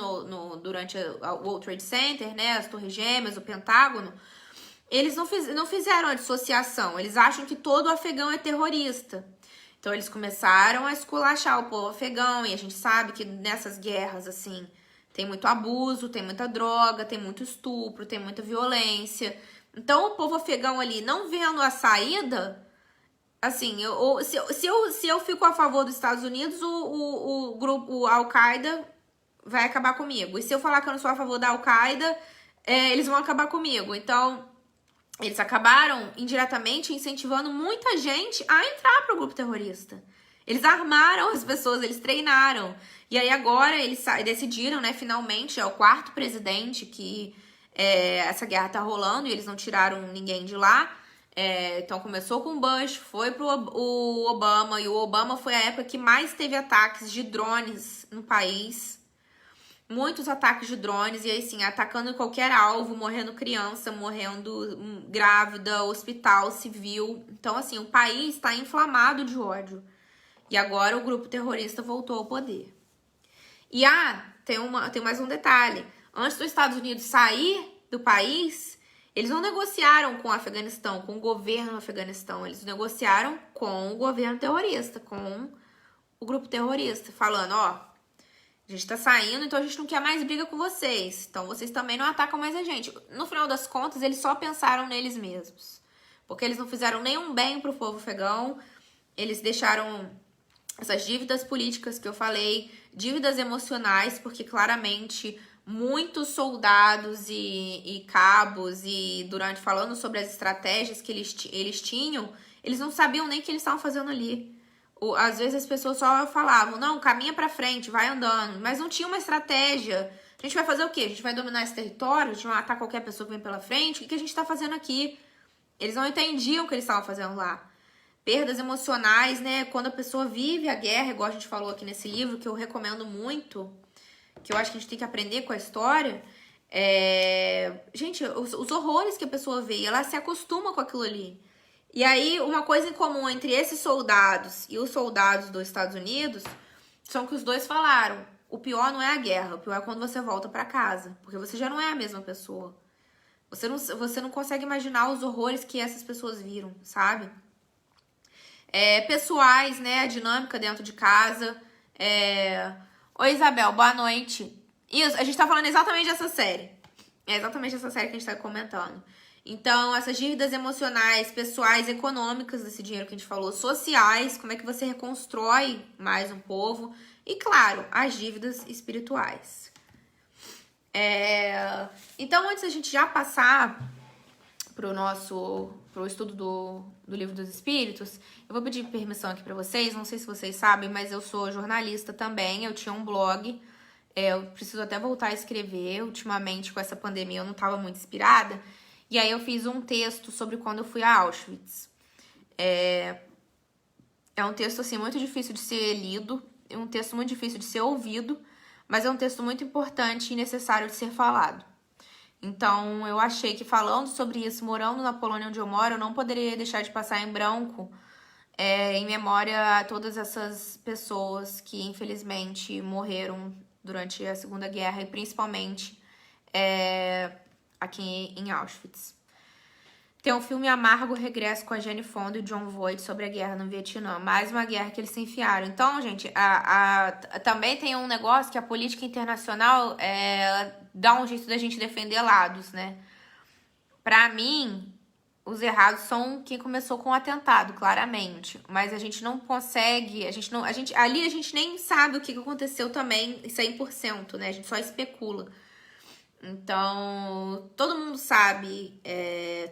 durante o World Trade Center, né, as Torres Gêmeas, o Pentágono, eles não fizeram a dissociação, eles acham que todo afegão é terrorista. Então eles começaram a esculachar o povo afegão, e a gente sabe que nessas guerras, assim, tem muito abuso, tem muita droga, tem muito estupro, tem muita violência. Então, o povo afegão ali, não vendo a saída, assim, se eu fico a favor dos Estados Unidos, o grupo Al-Qaeda vai acabar comigo. E se eu falar que eu não sou a favor da Al-Qaeda, eles vão acabar comigo. Então, eles acabaram indiretamente incentivando muita gente a entrar para o grupo terrorista. Eles armaram as pessoas, eles treinaram. E aí agora eles decidiram, né, finalmente, é o 4º presidente que... essa guerra tá rolando e eles não tiraram ninguém de lá. Então começou com o Bush, foi pro o Obama, e o Obama foi a época que mais teve ataques de drones no país. Muitos ataques de drones, e aí sim, atacando qualquer alvo, morrendo criança, morrendo grávida, hospital, civil. Então, assim, o país está inflamado de ódio. E agora o grupo terrorista voltou ao poder. E tem mais um detalhe. Antes dos Estados Unidos sair do país, eles não negociaram com o Afeganistão, com o governo do Afeganistão. Eles negociaram com o governo terrorista, com o grupo terrorista, falando, ó, a gente tá saindo, então a gente não quer mais briga com vocês. Então vocês também não atacam mais a gente. No final das contas, eles só pensaram neles mesmos. Porque eles não fizeram nenhum bem pro povo afegão. Eles deixaram essas dívidas políticas que eu falei, dívidas emocionais, porque claramente muitos soldados e cabos, e durante falando sobre as estratégias que eles tinham, eles não sabiam nem o que eles estavam fazendo ali. Às vezes as pessoas só falavam, não, caminha pra frente, vai andando, mas não tinha uma estratégia. A gente vai fazer o quê? A gente vai dominar esse território? A gente vai matar qualquer pessoa que vem pela frente? O que a gente tá fazendo aqui? Eles não entendiam o que eles estavam fazendo lá. Perdas emocionais, né? Quando a pessoa vive a guerra, igual a gente falou aqui nesse livro, que eu recomendo muito, que eu acho que a gente tem que aprender com a história. Gente, os horrores que a pessoa vê, ela se acostuma com aquilo ali. E aí, uma coisa em comum entre esses soldados e os soldados dos Estados Unidos são que os dois falaram, o pior não é a guerra, o pior é quando você volta pra casa, porque você já não é a mesma pessoa. Você não consegue imaginar os horrores que essas pessoas viram, sabe? Pessoais, né? A dinâmica dentro de casa. Oi, Isabel, boa noite. Isso, a gente tá falando exatamente dessa série. É exatamente essa série que a gente tá comentando. Então, essas dívidas emocionais, pessoais, econômicas desse dinheiro que a gente falou, sociais, como é que você reconstrói mais um povo. E, claro, as dívidas espirituais. Então, antes da gente já passar pro estudo do Livro dos Espíritos, eu vou pedir permissão aqui pra vocês. Não sei se vocês sabem, mas eu sou jornalista também. Eu tinha um blog. Eu preciso até voltar a escrever. Ultimamente, com essa pandemia, eu não estava muito inspirada. E aí eu fiz um texto sobre quando eu fui a Auschwitz. É um texto, assim, muito difícil de ser lido. É um texto muito difícil de ser ouvido. Mas é um texto muito importante e necessário de ser falado. Então, eu achei que falando sobre isso, morando na Polônia onde eu moro, eu não poderia deixar de passar em branco em memória a todas essas pessoas que, infelizmente, morreram durante a Segunda Guerra e principalmente aqui em Auschwitz. Tem um filme Amargo Regresso com a Jane Fonda e John Voight sobre a guerra no Vietnã. Mais uma guerra que eles se enfiaram. Então, gente, também tem um negócio que a política internacional dá um jeito da gente defender lados, né? Pra mim, os errados são quem começou com o atentado, claramente. Mas a gente não consegue... Ali a gente nem sabe o que aconteceu também 100%, né? A gente só especula. Então, todo mundo sabe,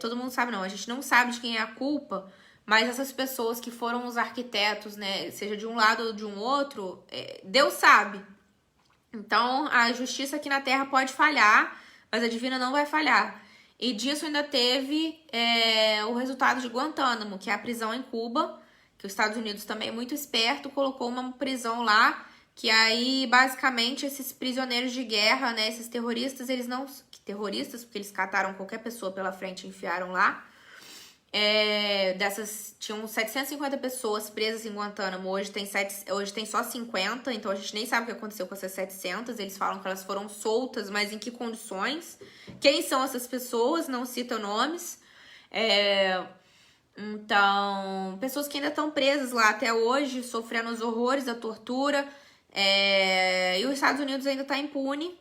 todo mundo sabe não, a gente não sabe de quem é a culpa, mas essas pessoas que foram os arquitetos, né, seja de um lado ou de um outro, Deus sabe. Então, a justiça aqui na Terra pode falhar, mas a divina não vai falhar. E disso ainda teve o resultado de Guantánamo, que é a prisão em Cuba, que os Estados Unidos também, muito esperto, colocou uma prisão lá, que aí, basicamente, esses prisioneiros de guerra, né, esses terroristas, eles não... Terroristas, porque eles cataram qualquer pessoa pela frente e enfiaram lá. Tinham 750 pessoas presas em Guantánamo, hoje tem só 50, então a gente nem sabe o que aconteceu com essas 700. Eles falam que elas foram soltas, mas em que condições? Quem são essas pessoas? Não citam nomes. Então, pessoas que ainda estão presas lá até hoje, sofrendo os horrores da tortura... E os Estados Unidos ainda tá impune,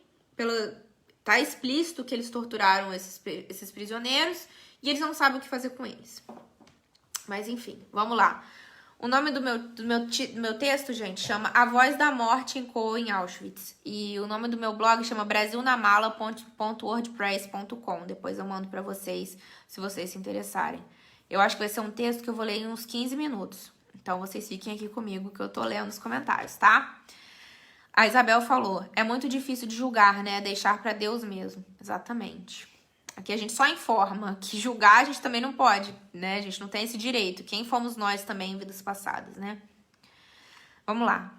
tá explícito que eles torturaram esses prisioneiros e eles não sabem o que fazer com eles. Mas enfim, vamos lá. O nome do meu texto, gente, chama A Voz da Morte ecoou em Auschwitz. E o nome do meu blog chama brasilnamala.wordpress.com. Depois eu mando pra vocês, se vocês se interessarem. Eu acho que vai ser um texto que eu vou ler em uns 15 minutos. Então vocês fiquem aqui comigo que eu tô lendo os comentários, tá? A Isabel falou, é muito difícil de julgar, né? Deixar pra Deus mesmo. Exatamente. Aqui a gente só informa, que julgar a gente também não pode, né? A gente não tem esse direito. Quem fomos nós também em vidas passadas, né? Vamos lá.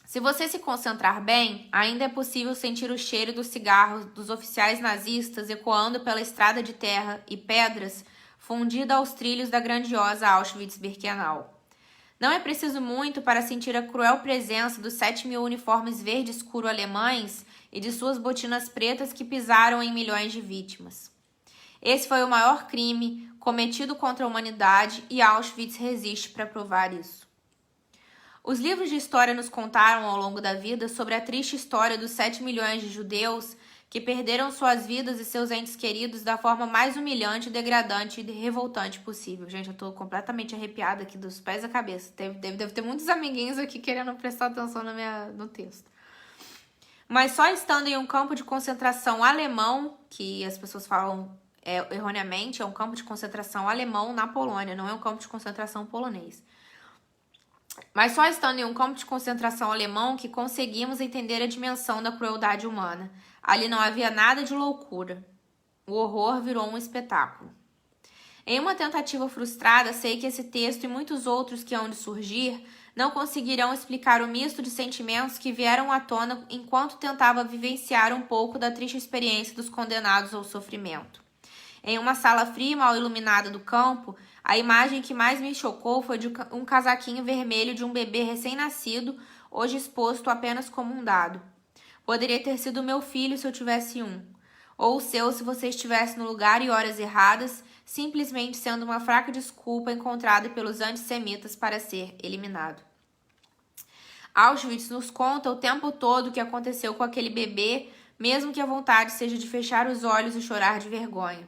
Se você se concentrar bem, ainda é possível sentir o cheiro dos cigarros dos oficiais nazistas ecoando pela estrada de terra e pedras fundida aos trilhos da grandiosa Auschwitz-Birkenau. Não é preciso muito para sentir a cruel presença dos 7.000 uniformes verde escuro alemães e de suas botinas pretas que pisaram em milhões de vítimas. Esse foi o maior crime cometido contra a humanidade e Auschwitz resiste para provar isso. Os livros de história nos contaram ao longo da vida sobre a triste história dos 7 milhões de judeus que perderam suas vidas e seus entes queridos da forma mais humilhante, degradante e revoltante possível. Gente, eu tô completamente arrepiada aqui dos pés à cabeça. Deve ter muitos amiguinhos aqui querendo prestar atenção no texto. Mas só estando em um campo de concentração alemão, que as pessoas falam erroneamente, é um campo de concentração alemão na Polônia, não é um campo de concentração polonês. Mas só estando em um campo de concentração alemão que conseguimos entender a dimensão da crueldade humana. Ali não havia nada de loucura. O horror virou um espetáculo. Em uma tentativa frustrada, sei que esse texto e muitos outros que hão de surgir não conseguirão explicar o misto de sentimentos que vieram à tona enquanto tentava vivenciar um pouco da triste experiência dos condenados ao sofrimento. Em uma sala fria e mal iluminada do campo, a imagem que mais me chocou foi de um casaquinho vermelho de um bebê recém-nascido, hoje exposto apenas como um dado. Poderia ter sido meu filho se eu tivesse um, ou o seu se você estivesse no lugar e horas erradas, simplesmente sendo uma fraca desculpa encontrada pelos antissemitas para ser eliminado. Auschwitz nos conta o tempo todo o que aconteceu com aquele bebê, mesmo que a vontade seja de fechar os olhos e chorar de vergonha.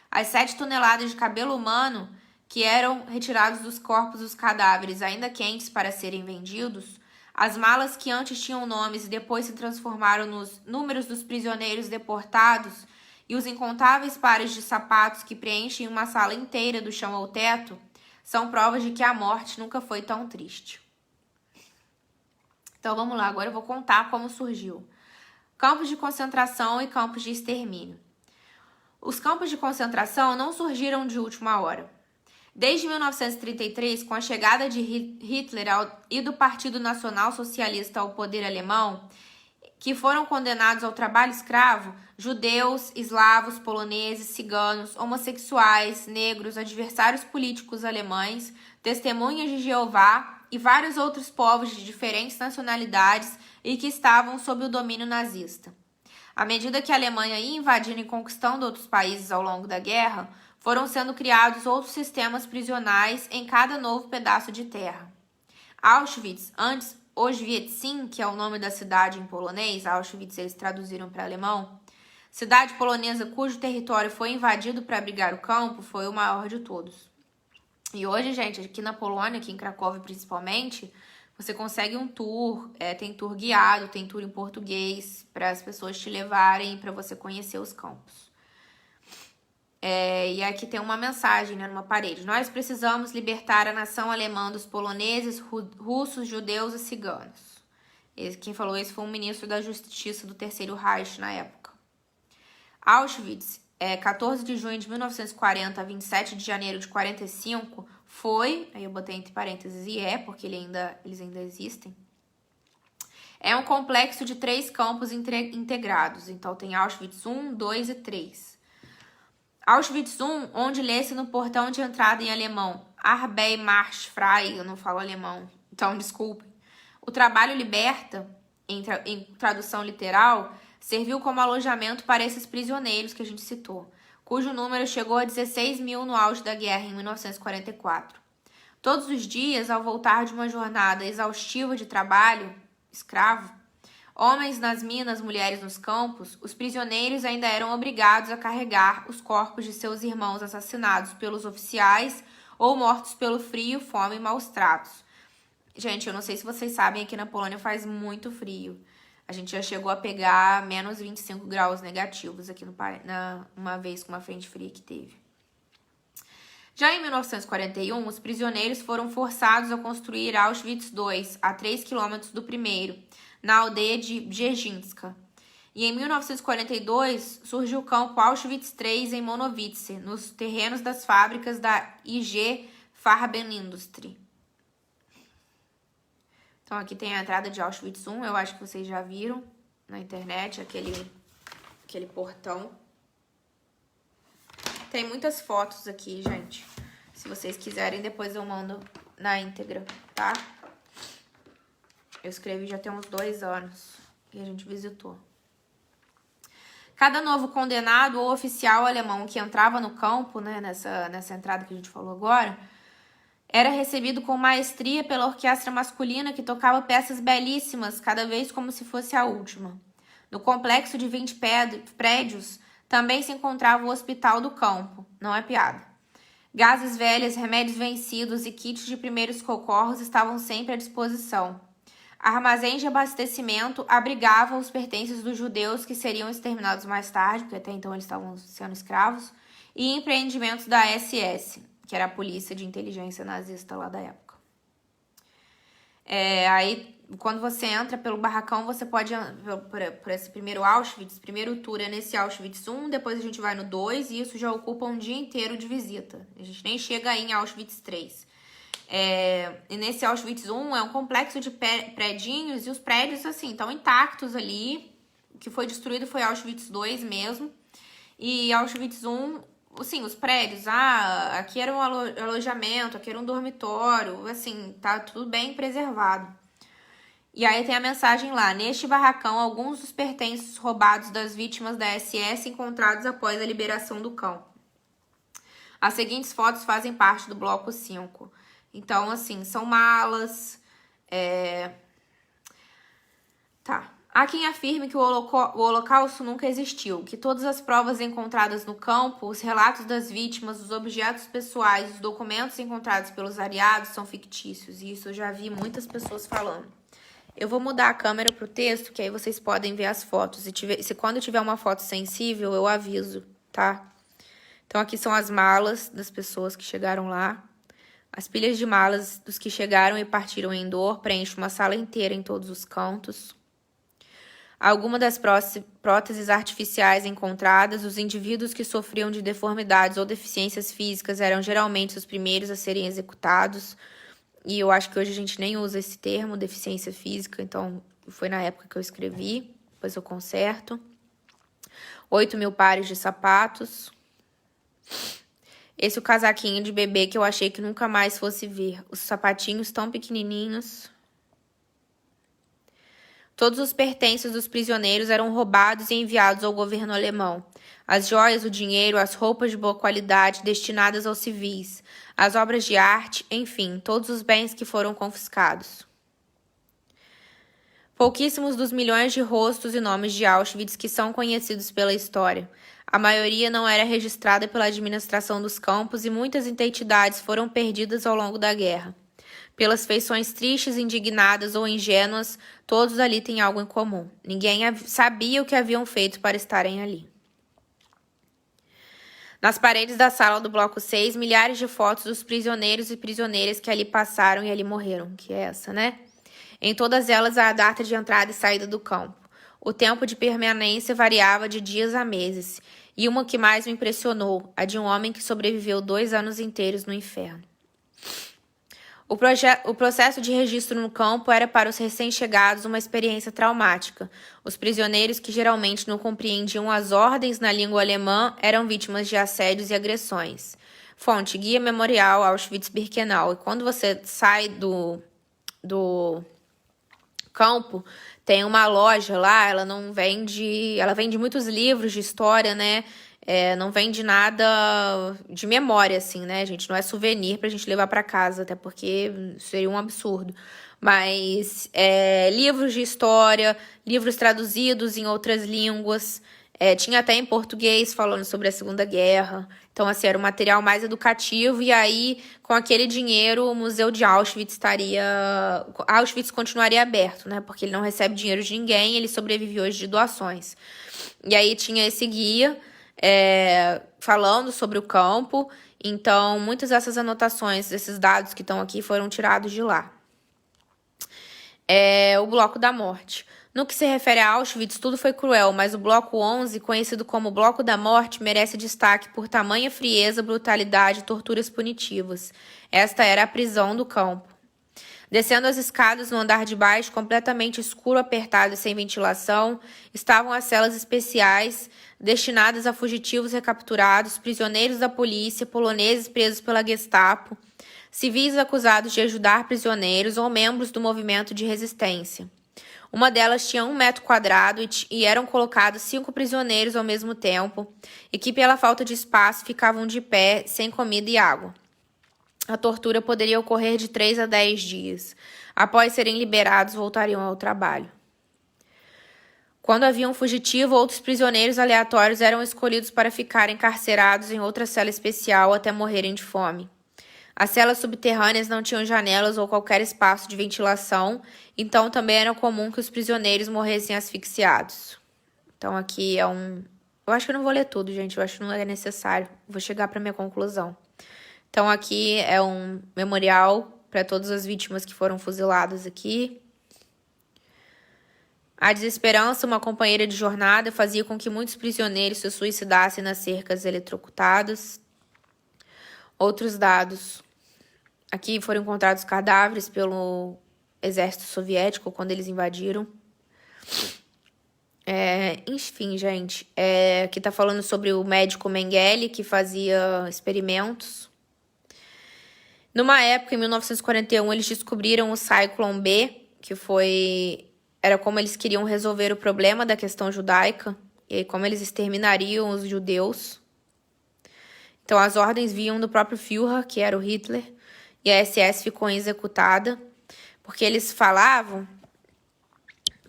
As 7 toneladas de cabelo humano que eram retirados dos corpos dos cadáveres ainda quentes para serem vendidos, as malas que antes tinham nomes e depois se transformaram nos números dos prisioneiros deportados e os incontáveis pares de sapatos que preenchem uma sala inteira do chão ao teto são provas de que a morte nunca foi tão triste. Então vamos lá, agora eu vou contar como surgiu. Campos de concentração e campos de extermínio. Os campos de concentração não surgiram de última hora. Desde 1933, com a chegada de Hitler e do Partido Nacional Socialista ao poder alemão, que foram condenados ao trabalho escravo, judeus, eslavos, poloneses, ciganos, homossexuais, negros, adversários políticos alemães, testemunhas de Jeová e vários outros povos de diferentes nacionalidades e que estavam sob o domínio nazista. À medida que a Alemanha ia invadindo e conquistando outros países ao longo da guerra, foram sendo criados outros sistemas prisionais em cada novo pedaço de terra. Auschwitz, antes Oświęcim, que é o nome da cidade em polonês, Auschwitz eles traduziram para alemão, cidade polonesa cujo território foi invadido para abrigar o campo, foi o maior de todos. E hoje, gente, aqui na Polônia, aqui em Cracóvia principalmente, você consegue um tour, tem tour guiado, tem tour em português, para as pessoas te levarem para você conhecer os campos. E aqui tem uma mensagem, né, numa parede. Nós precisamos libertar a nação alemã dos poloneses, russos, judeus e ciganos. Quem falou isso foi um ministro da Justiça do Terceiro Reich na época. Auschwitz, 14 de junho de 1940 a 27 de janeiro de 45, foi, aí eu botei entre parênteses porque eles ainda existem, é um complexo de 3 campos integrados. Então tem Auschwitz 1, 2 e 3. Auschwitz 1, onde lê-se no portão de entrada em alemão Arbeit Marsch Frei, eu não falo alemão, então desculpem. O trabalho liberta, em tradução literal, serviu como alojamento para esses prisioneiros que a gente citou, cujo número chegou a 16 mil no auge da guerra em 1944. Todos os dias, ao voltar de uma jornada exaustiva de trabalho escravo, homens nas minas, mulheres nos campos, os prisioneiros ainda eram obrigados a carregar os corpos de seus irmãos assassinados pelos oficiais ou mortos pelo frio, fome e maus tratos. Gente, eu não sei se vocês sabem, aqui na Polônia faz muito frio. A gente já chegou a pegar menos 25 graus negativos aqui uma vez com uma frente fria que teve. Já em 1941, os prisioneiros foram forçados a construir Auschwitz II, a 3 quilômetros do primeiro, na aldeia de Brzezicka. E em 1942 surgiu o campo Auschwitz III em Monowitz, nos terrenos das fábricas da IG Farbenindustrie. Então aqui tem a entrada de Auschwitz I, eu acho que vocês já viram na internet, aquele portão. Tem muitas fotos aqui, gente. Se vocês quiserem, depois eu mando na íntegra, tá? Eu escrevi já tem uns 2 anos e a gente visitou. Cada novo condenado ou oficial alemão que entrava no campo, né, nessa entrada que a gente falou agora, era recebido com maestria pela orquestra masculina que tocava peças belíssimas, cada vez como se fosse a última. No complexo de 20 prédios também se encontrava o hospital do campo, não é piada. Gases velhas, remédios vencidos e kits de primeiros socorros estavam sempre à disposição. Armazéns de abastecimento abrigavam os pertences dos judeus que seriam exterminados mais tarde, porque até então eles estavam sendo escravos, e empreendimentos da SS, que era a polícia de inteligência nazista lá da época. Aí, quando você entra pelo barracão, você pode por esse primeiro Auschwitz, primeiro tour é nesse Auschwitz 1, depois a gente vai no 2, e isso já ocupa um dia inteiro de visita. A gente nem chega aí em Auschwitz 3. E nesse Auschwitz 1 é um complexo de predinhos, e os prédios, assim, estão intactos ali. O que foi destruído foi Auschwitz 2 mesmo. E Auschwitz 1, assim, os prédios, aqui era um alojamento, aqui era um dormitório, assim, tá tudo bem preservado. E aí tem a mensagem lá: neste barracão, alguns dos pertences roubados das vítimas da SS encontrados após a liberação do campo. As seguintes fotos fazem parte do bloco 5. Então, assim, são malas. Tá. Há quem afirme que o Holocausto nunca existiu, que todas as provas encontradas no campo, os relatos das vítimas, os objetos pessoais, os documentos encontrados pelos aliados são fictícios. E isso eu já vi muitas pessoas falando. Eu vou mudar a câmera pro texto, que aí vocês podem ver as fotos. Se quando tiver uma foto sensível, eu aviso, tá? Então, aqui são as malas das pessoas que chegaram lá. As pilhas de malas dos que chegaram e partiram em dor preenchem uma sala inteira em todos os cantos. Algumas das próteses artificiais encontradas, os indivíduos que sofriam de deformidades ou deficiências físicas eram geralmente os primeiros a serem executados. E eu acho que hoje a gente nem usa esse termo, deficiência física, então foi na época que eu escrevi, depois eu conserto. 8.000 pares de sapatos. Esse é o casaquinho de bebê que eu achei que nunca mais fosse ver. Os sapatinhos tão pequenininhos. Todos os pertences dos prisioneiros eram roubados e enviados ao governo alemão. As joias, o dinheiro, as roupas de boa qualidade destinadas aos civis, as obras de arte, enfim, todos os bens que foram confiscados. Pouquíssimos dos milhões de rostos e nomes de Auschwitz que são conhecidos pela história. A maioria não era registrada pela administração dos campos e muitas identidades foram perdidas ao longo da guerra. Pelas feições tristes, indignadas ou ingênuas, todos ali têm algo em comum. Ninguém sabia o que haviam feito para estarem ali. Nas paredes da sala do bloco 6, milhares de fotos dos prisioneiros e prisioneiras que ali passaram e ali morreram, que é essa, né? Em todas elas, há a data de entrada e saída do campo. O tempo de permanência variava de dias a meses. E uma que mais me impressionou, a de um homem que sobreviveu 2 anos inteiros no inferno. O processo de registro no campo era para os recém-chegados uma experiência traumática. Os prisioneiros, que geralmente não compreendiam as ordens na língua alemã, eram vítimas de assédios e agressões. Fonte: Guia Memorial Auschwitz-Birkenau. E quando você sai do campo, tem uma loja lá, ela vende muitos livros de história, né? Não vende nada de memória, assim, né, gente? Não é souvenir pra gente levar pra casa, até porque seria um absurdo. Mas livros de história, livros traduzidos em outras línguas, tinha até em português falando sobre a Segunda Guerra. Então, assim, era um material mais educativo. E aí, com aquele dinheiro, o Museu de Auschwitz Auschwitz continuaria aberto, né? Porque ele não recebe dinheiro de ninguém, ele sobrevive hoje de doações. E aí tinha esse guia falando sobre o campo. Então, muitas dessas anotações, esses dados que estão aqui, foram tirados de lá. O bloco da morte. No que se refere a Auschwitz, tudo foi cruel, mas o Bloco 11, conhecido como Bloco da Morte, merece destaque por tamanha frieza, brutalidade e torturas punitivas. Esta era a prisão do campo. Descendo as escadas no andar de baixo, completamente escuro, apertado e sem ventilação, estavam as celas especiais destinadas a fugitivos recapturados, prisioneiros da polícia, poloneses presos pela Gestapo, civis acusados de ajudar prisioneiros ou membros do movimento de resistência. Uma delas tinha 1 metro quadrado e eram colocados 5 prisioneiros ao mesmo tempo, e que pela falta de espaço ficavam de pé, sem comida e água. A tortura poderia ocorrer de 3 a 10 dias. Após serem liberados, voltariam ao trabalho. Quando havia um fugitivo, outros prisioneiros aleatórios eram escolhidos para ficarem encarcerados em outra cela especial até morrerem de fome. As celas subterrâneas não tinham janelas ou qualquer espaço de ventilação, então também era comum que os prisioneiros morressem asfixiados. Então aqui é um... Eu acho que eu não vou ler tudo, gente. Eu acho que não é necessário. Vou chegar para minha conclusão. Então aqui é um memorial para todas as vítimas que foram fuziladas aqui. A desesperança, uma companheira de jornada, fazia com que muitos prisioneiros se suicidassem nas cercas eletrocutadas. Outros dados. Aqui foram encontrados cadáveres pelo exército soviético quando eles invadiram. Enfim, gente. Aqui tá falando sobre o médico Mengele, que fazia experimentos. Numa época, em 1941, eles descobriram o Zyklon B, que era como eles queriam resolver o problema da questão judaica, e como eles exterminariam os judeus. Então, as ordens vinham do próprio Führer, que era o Hitler, e a SS ficou executada, porque eles falavam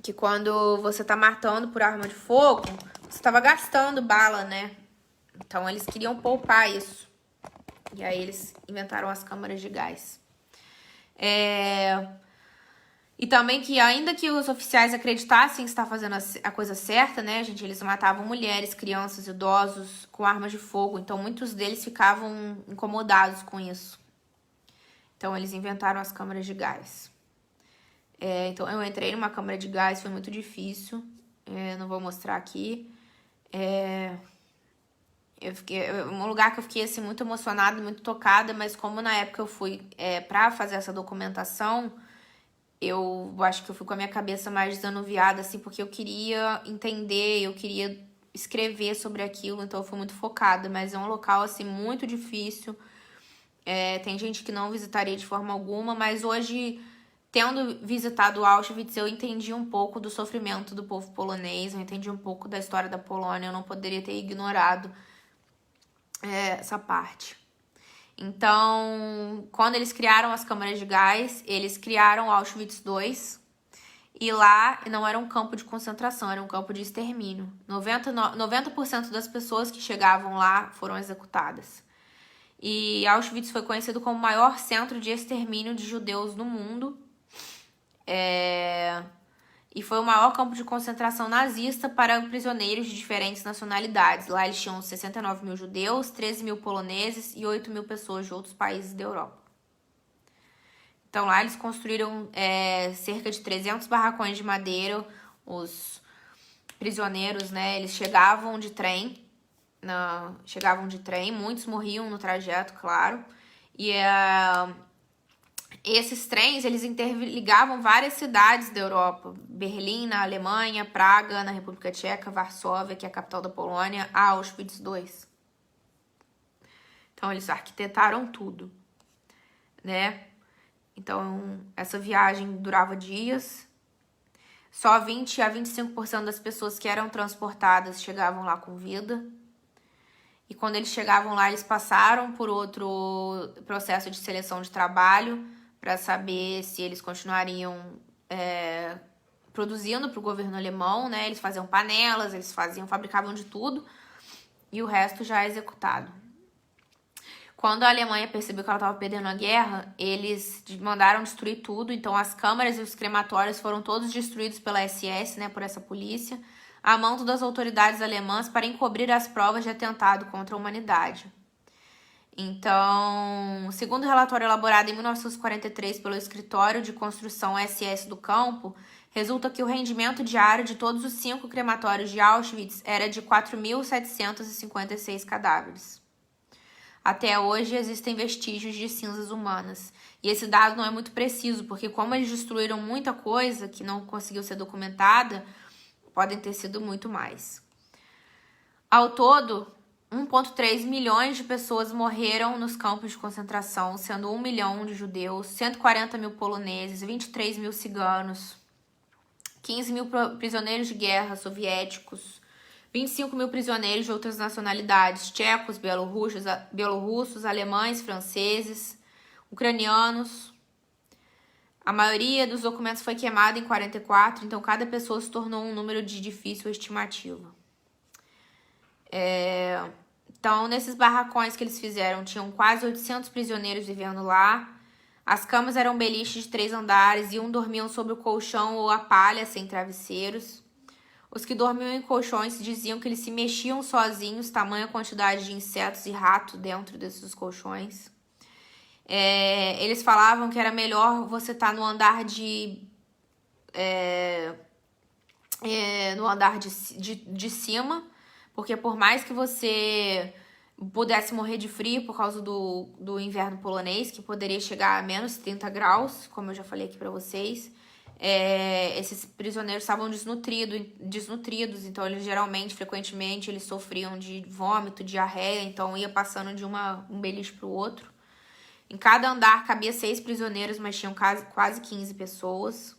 que quando você tá matando por arma de fogo, você estava gastando bala, né? Então, eles queriam poupar isso. E aí, eles inventaram as câmaras de gás. E também que, ainda que os oficiais acreditassem que estavam fazendo a coisa certa, né, gente? Eles matavam mulheres, crianças, idosos com armas de fogo. Então, muitos deles ficavam incomodados com isso. Então, eles inventaram as câmaras de gás. Então, eu entrei numa câmara de gás, foi muito difícil. Não vou mostrar aqui. Um lugar que eu fiquei assim, muito emocionada, muito tocada, mas como na época eu fui pra fazer essa documentação, eu acho que eu fui com a minha cabeça mais desanuviada, assim, porque eu queria entender, eu queria escrever sobre aquilo, então eu fui muito focada, mas é um local, assim, muito difícil. Tem gente que não visitaria de forma alguma, mas hoje, tendo visitado Auschwitz, eu entendi um pouco do sofrimento do povo polonês, eu entendi um pouco da história da Polônia, eu não poderia ter ignorado essa parte. Então, quando eles criaram as câmaras de gás, eles criaram Auschwitz II, e lá não era um campo de concentração, era um campo de extermínio. 90% das pessoas que chegavam lá foram executadas. E Auschwitz foi conhecido como o maior centro de extermínio de judeus no mundo. E foi o maior campo de concentração nazista para prisioneiros de diferentes nacionalidades. Lá eles tinham 69 mil judeus, 13 mil poloneses e 8 mil pessoas de outros países da Europa. Então lá eles construíram cerca de 300 barracões de madeira. Os prisioneiros, né, eles chegavam de trem, muitos morriam no trajeto, claro. E esses trens, eles interligavam várias cidades da Europa. Berlim, na Alemanha, Praga, na República Tcheca, Varsóvia, que é a capital da Polônia, a Auschwitz II. Então, eles arquitetaram tudo, né? Então, essa viagem durava dias. Só 20 a 25% das pessoas que eram transportadas chegavam lá com vida. E quando eles chegavam lá, eles passaram por outro processo de seleção de trabalho para saber se eles continuariam produzindo para o governo alemão, né? Eles faziam panelas, fabricavam de tudo, e o resto já é executado. Quando a Alemanha percebeu que ela estava perdendo a guerra, eles mandaram destruir tudo. Então, as câmaras e os crematórios foram todos destruídos pela SS, né, por essa polícia, a mando das autoridades alemãs para encobrir as provas de atentado contra a humanidade. Então, segundo o relatório elaborado em 1943 pelo Escritório de Construção SS do Campo, resulta que o rendimento diário de todos os 5 crematórios de Auschwitz era de 4.756 cadáveres. Até hoje existem vestígios de cinzas humanas. E esse dado não é muito preciso, porque como eles destruíram muita coisa que não conseguiu ser documentada, podem ter sido muito mais. Ao todo, 1,3 milhões de pessoas morreram nos campos de concentração, sendo 1 milhão de judeus, 140 mil poloneses, 23 mil ciganos, 15 mil prisioneiros de guerra soviéticos, 25 mil prisioneiros de outras nacionalidades, tchecos, bielorrussos, alemães, franceses, ucranianos. A maioria dos documentos foi queimada em 44, então cada pessoa se tornou um número de difícil estimativa. Então, nesses barracões que eles fizeram, tinham quase 800 prisioneiros vivendo lá. As camas eram beliches de 3 andares e dormiam sobre o colchão ou a palha, sem travesseiros. Os que dormiam em colchões diziam que eles se mexiam sozinhos, tamanha quantidade de insetos e ratos dentro desses colchões. Eles falavam que era melhor você estar no andar de cima, porque por mais que você pudesse morrer de frio por causa do inverno polonês, que poderia chegar a menos 30 graus, como eu já falei aqui pra vocês, esses prisioneiros estavam desnutridos, então eles frequentemente, eles sofriam de vômito, diarreia, então ia passando de um beliche pro outro. Em cada andar cabia 6 prisioneiros, mas tinham quase 15 pessoas.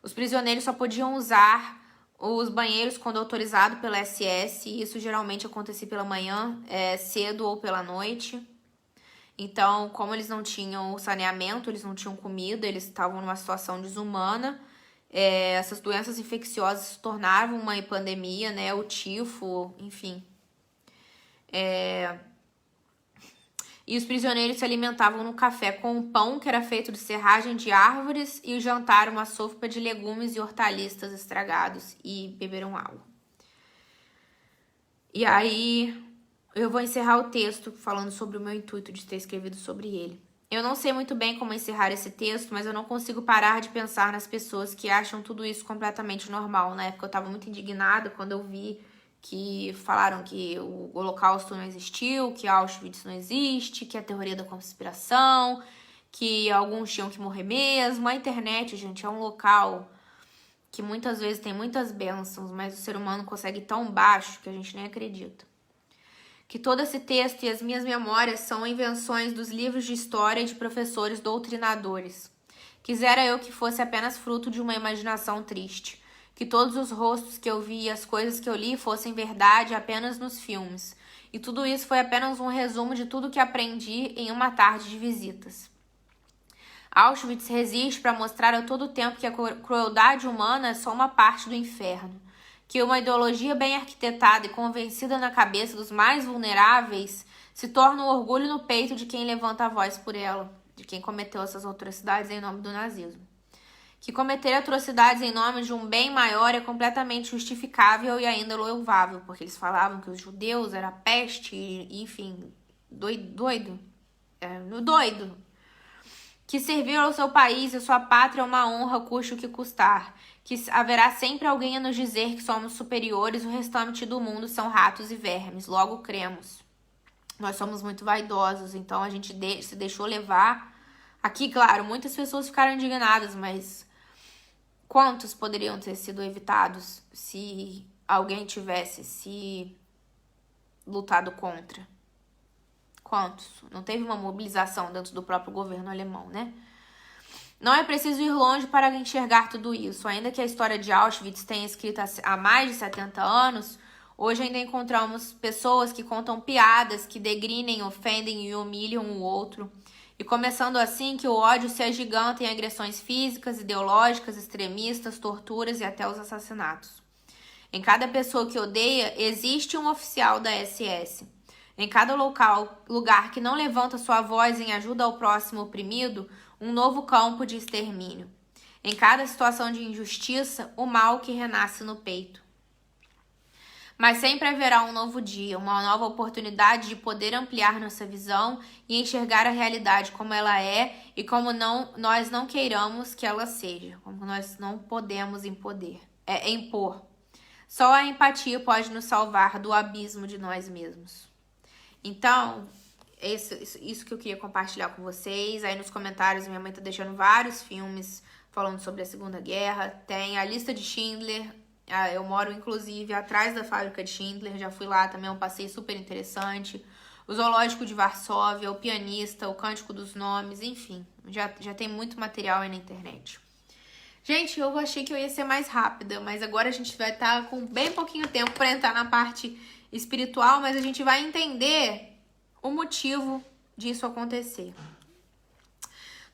Os prisioneiros só podiam usar os banheiros quando autorizado pela SS, e isso geralmente acontecia pela manhã, cedo ou pela noite. Então, como eles não tinham saneamento, eles não tinham comida, eles estavam numa situação desumana, essas doenças infecciosas se tornavam uma pandemia, né? O tifo, enfim. E os prisioneiros se alimentavam no café com um pão que era feito de serragem de árvores e o jantar uma sopa de legumes e hortaliças estragados, e beberam água. E aí eu vou encerrar o texto falando sobre o meu intuito de ter escrevido sobre ele. Eu não sei muito bem como encerrar esse texto, mas eu não consigo parar de pensar nas pessoas que acham tudo isso completamente normal. Na época eu estava muito indignada quando eu vi que falaram que o Holocausto não existiu, que Auschwitz não existe, que é a teoria da conspiração, que alguns tinham que morrer mesmo. A internet, gente, é um local que muitas vezes tem muitas bênçãos, mas o ser humano consegue ir tão baixo que a gente nem acredita. Que todo esse texto e as minhas memórias são invenções dos livros de história e de professores doutrinadores. Quisera eu que fosse apenas fruto de uma imaginação triste. Que todos os rostos que eu vi e as coisas que eu li fossem verdade apenas nos filmes. E tudo isso foi apenas um resumo de tudo que aprendi em uma tarde de visitas. Auschwitz resiste para mostrar a todo tempo que a crueldade humana é só uma parte do inferno. Que uma ideologia bem arquitetada e convencida na cabeça dos mais vulneráveis se torna um orgulho no peito de quem levanta a voz por ela, de quem cometeu essas atrocidades em nome do nazismo. Que cometer atrocidades em nome de um bem maior é completamente justificável e ainda louvável, porque eles falavam que os judeus era peste, enfim, doido. Que servir ao seu país e sua pátria é uma honra, custe o que custar. Que haverá sempre alguém a nos dizer que somos superiores, o restante do mundo são ratos e vermes, logo cremos. Nós somos muito vaidosos, então a gente se deixou levar. Aqui, claro, muitas pessoas ficaram indignadas, mas quantos poderiam ter sido evitados se alguém tivesse se lutado contra? Quantos? Não teve uma mobilização dentro do próprio governo alemão, né? Não é preciso ir longe para enxergar tudo isso. Ainda que a história de Auschwitz tenha escrita há mais de 70 anos, hoje ainda encontramos pessoas que contam piadas, que degrinem, ofendem e humilham o outro. E começando assim que o ódio se agiganta em agressões físicas, ideológicas, extremistas, torturas e até os assassinatos. Em cada pessoa que odeia, existe um oficial da SS. Em cada lugar que não levanta sua voz em ajuda ao próximo oprimido, um novo campo de extermínio. Em cada situação de injustiça, o mal que renasce no peito. Mas sempre haverá um novo dia, uma nova oportunidade de poder ampliar nossa visão e enxergar a realidade como ela é e como nós não queiramos que ela seja, como nós não podemos impor. Só a empatia pode nos salvar do abismo de nós mesmos. Então, isso que eu queria compartilhar com vocês. Aí nos comentários minha mãe tá deixando vários filmes falando sobre a Segunda Guerra. Tem a lista de Schindler. Eu moro, inclusive, atrás da fábrica de Schindler. Já fui lá também, é um passeio super interessante. O Zoológico de Varsóvia, o Pianista, o Cântico dos Nomes, enfim. Já tem muito material aí na internet. Gente, eu achei que eu ia ser mais rápida, mas agora a gente vai estar com bem pouquinho tempo para entrar na parte espiritual, mas a gente vai entender o motivo disso acontecer.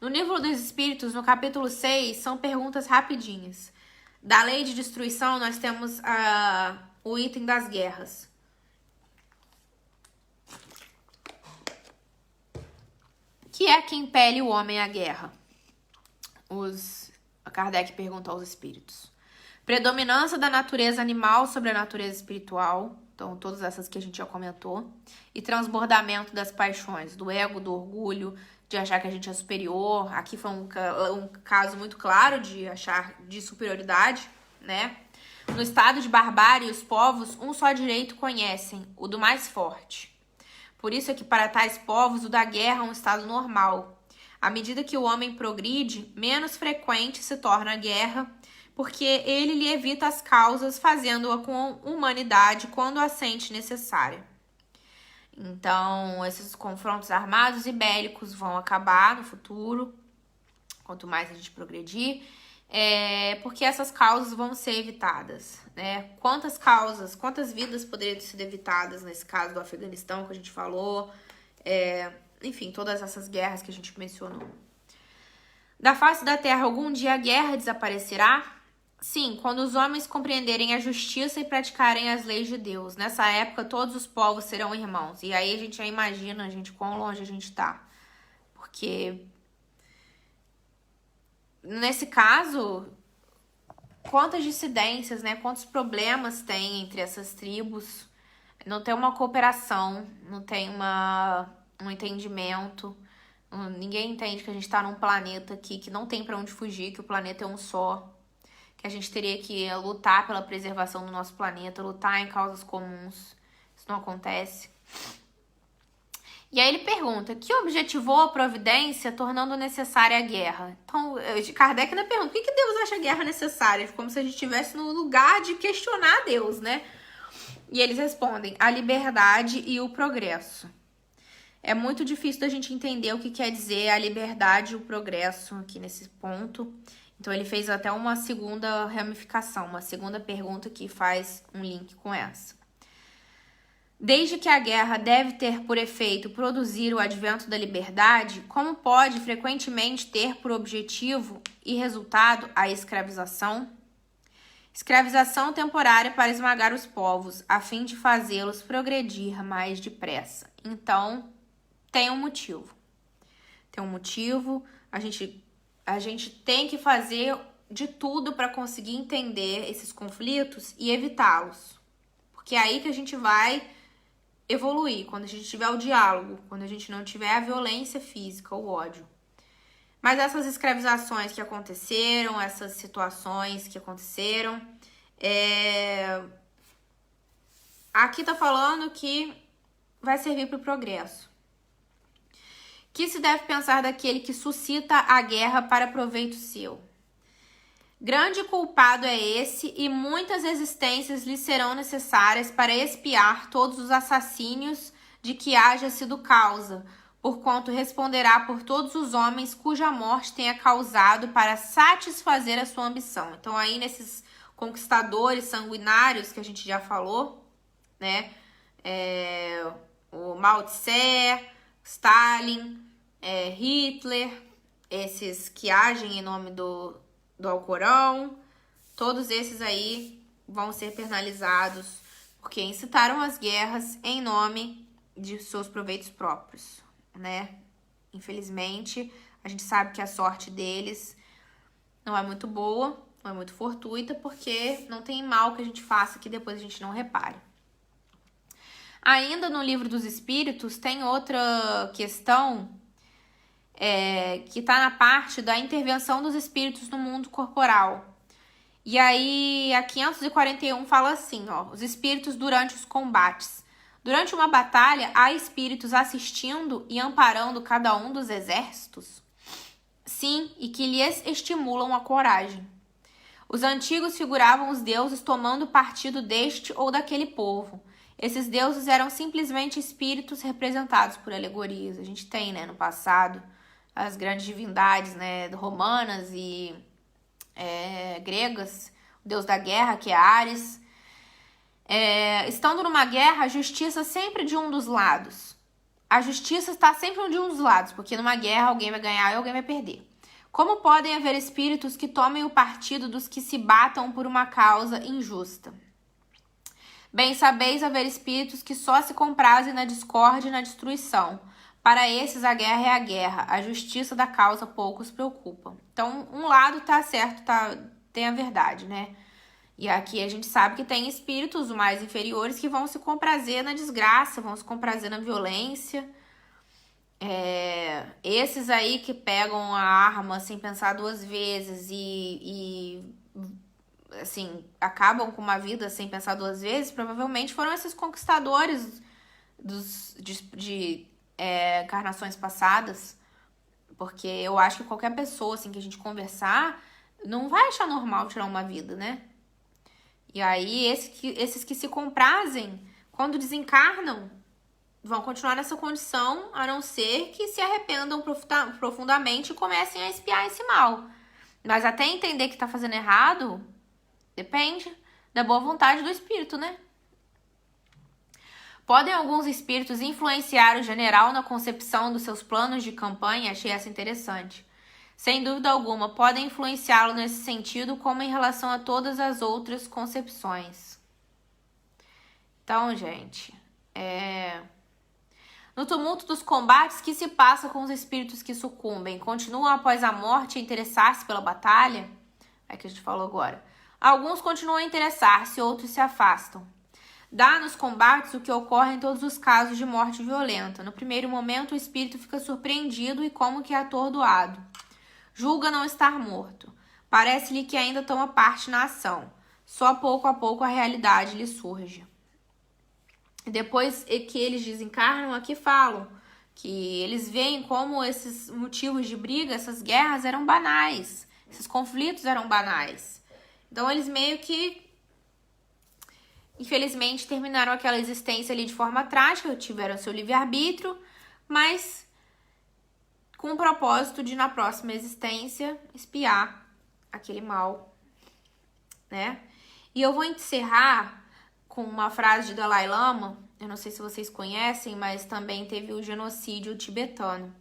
No livro dos Espíritos, no capítulo 6, são perguntas rapidinhas. Da lei de destruição, nós temos o item das guerras. Que é que impele o homem à guerra? A Kardec pergunta aos espíritos. Predominância da natureza animal sobre a natureza espiritual. Então, todas essas que a gente já comentou. E transbordamento das paixões, do ego, do orgulho, de achar que a gente é superior. Aqui foi um caso muito claro de achar de superioridade, né? No estado de barbárie, os povos um só direito conhecem, o do mais forte. Por isso é que para tais povos o da guerra é um estado normal. À medida que o homem progride, menos frequente se torna a guerra, porque ele lhe evita as causas, fazendo-a com humanidade quando a sente necessária. Então, esses confrontos armados e bélicos vão acabar no futuro, quanto mais a gente progredir, porque essas causas vão ser evitadas, né? Quantas vidas poderiam ter sido evitadas nesse caso do Afeganistão que a gente falou, enfim, todas essas guerras que a gente mencionou. Da face da terra, algum dia a guerra desaparecerá? Sim, quando os homens compreenderem a justiça e praticarem as leis de Deus. Nessa época, todos os povos serão irmãos. E aí a gente já imagina, quão longe a gente tá. Porque, nesse caso, quantas dissidências, né? Quantos problemas tem entre essas tribos. Não tem uma cooperação, não tem um entendimento. Ninguém entende que a gente tá num planeta aqui que não tem pra onde fugir, que o planeta é um só. Que a gente teria que lutar pela preservação do nosso planeta, lutar em causas comuns. Isso não acontece. E aí ele pergunta, que objetivou a providência tornando necessária a guerra? Então, Kardec ainda pergunta, por que Deus acha a guerra necessária? Como se a gente estivesse no lugar de questionar Deus, né? E eles respondem, a liberdade e o progresso. É muito difícil da gente entender o que quer dizer a liberdade e o progresso aqui nesse ponto. Então, ele fez até uma segunda ramificação, uma segunda pergunta que faz um link com essa. Desde que a guerra deve ter por efeito produzir o advento da liberdade, como pode frequentemente ter por objetivo e resultado a escravização? Escravização temporária para esmagar os povos, a fim de fazê-los progredir mais depressa. Então, tem um motivo. Tem um motivo, a gente tem que fazer de tudo para conseguir entender esses conflitos e evitá-los. Porque é aí que a gente vai evoluir, quando a gente tiver o diálogo, quando a gente não tiver a violência física, o ódio. Mas essas escravizações que aconteceram, essas situações que aconteceram, aqui tá falando que vai servir para o progresso. Que se deve pensar daquele que suscita a guerra para proveito seu? Grande culpado é esse, e muitas existências lhe serão necessárias para expiar todos os assassínios de que haja sido causa, porquanto responderá por todos os homens cuja morte tenha causado para satisfazer a sua ambição. Então, aí nesses conquistadores sanguinários que a gente já falou, né? O Mao Tse, Stalin, Hitler, esses que agem em nome do Alcorão, todos esses aí vão ser penalizados porque incitaram as guerras em nome de seus proveitos próprios, né? Infelizmente, a gente sabe que a sorte deles não é muito boa, não é muito fortuita, porque não tem mal que a gente faça que depois a gente não repare. Ainda no Livro dos Espíritos tem outra questão que está na parte da intervenção dos espíritos no mundo corporal. E aí, a 541 fala assim, ó, os espíritos durante os combates. Durante uma batalha, há espíritos assistindo e amparando cada um dos exércitos? Sim, e que lhes estimulam a coragem. Os antigos figuravam os deuses tomando partido deste ou daquele povo. Esses deuses eram simplesmente espíritos representados por alegorias. A gente tem, né, no passado, as grandes divindades, né, romanas e gregas, o deus da guerra, que é Ares. Estando numa guerra, a justiça sempre de um dos lados. A justiça está sempre de um dos lados, porque numa guerra alguém vai ganhar e alguém vai perder. Como podem haver espíritos que tomem o partido dos que se batam por uma causa injusta? Bem sabeis haver espíritos que só se comprazem na discórdia e na destruição. Para esses, a guerra é a guerra, a justiça da causa pouco os preocupa. Então, um lado tá certo, tem a verdade, né? E aqui a gente sabe que tem espíritos mais inferiores que vão se comprazer na desgraça, vão se comprazer na violência. Esses aí que pegam a arma sem pensar duas vezes e assim, acabam com uma vida sem pensar duas vezes, provavelmente foram esses conquistadores de encarnações passadas. Porque eu acho que qualquer pessoa assim, que a gente conversar não vai achar normal tirar uma vida, né? E aí, esses que se comprazem, quando desencarnam, vão continuar nessa condição, a não ser que se arrependam profundamente e comecem a espiar esse mal. Mas até entender que tá fazendo errado, depende da boa vontade do espírito, né? Podem alguns espíritos influenciar o general na concepção dos seus planos de campanha? Achei essa interessante. Sem dúvida alguma, podem influenciá-lo nesse sentido, como em relação a todas as outras concepções. Então, gente, no tumulto dos combates, que se passa com os espíritos que sucumbem? Continuam após a morte a interessar-se pela batalha? É que a gente falou agora. Alguns continuam a interessar-se, outros se afastam. Dá nos combates o que ocorre em todos os casos de morte violenta. No primeiro momento, o espírito fica surpreendido e como que atordoado. Julga não estar morto. Parece-lhe que ainda toma parte na ação. Só pouco a pouco a realidade lhe surge. Depois que eles desencarnam, aqui falam que eles veem como esses motivos de briga, essas guerras eram banais. Esses conflitos eram banais. Então eles meio que, infelizmente, terminaram aquela existência ali de forma trágica, tiveram seu livre-arbítrio, mas com o propósito de, na próxima existência, espiar aquele mal, né? E eu vou encerrar com uma frase de Dalai Lama. Eu não sei se vocês conhecem, mas também teve o genocídio tibetano.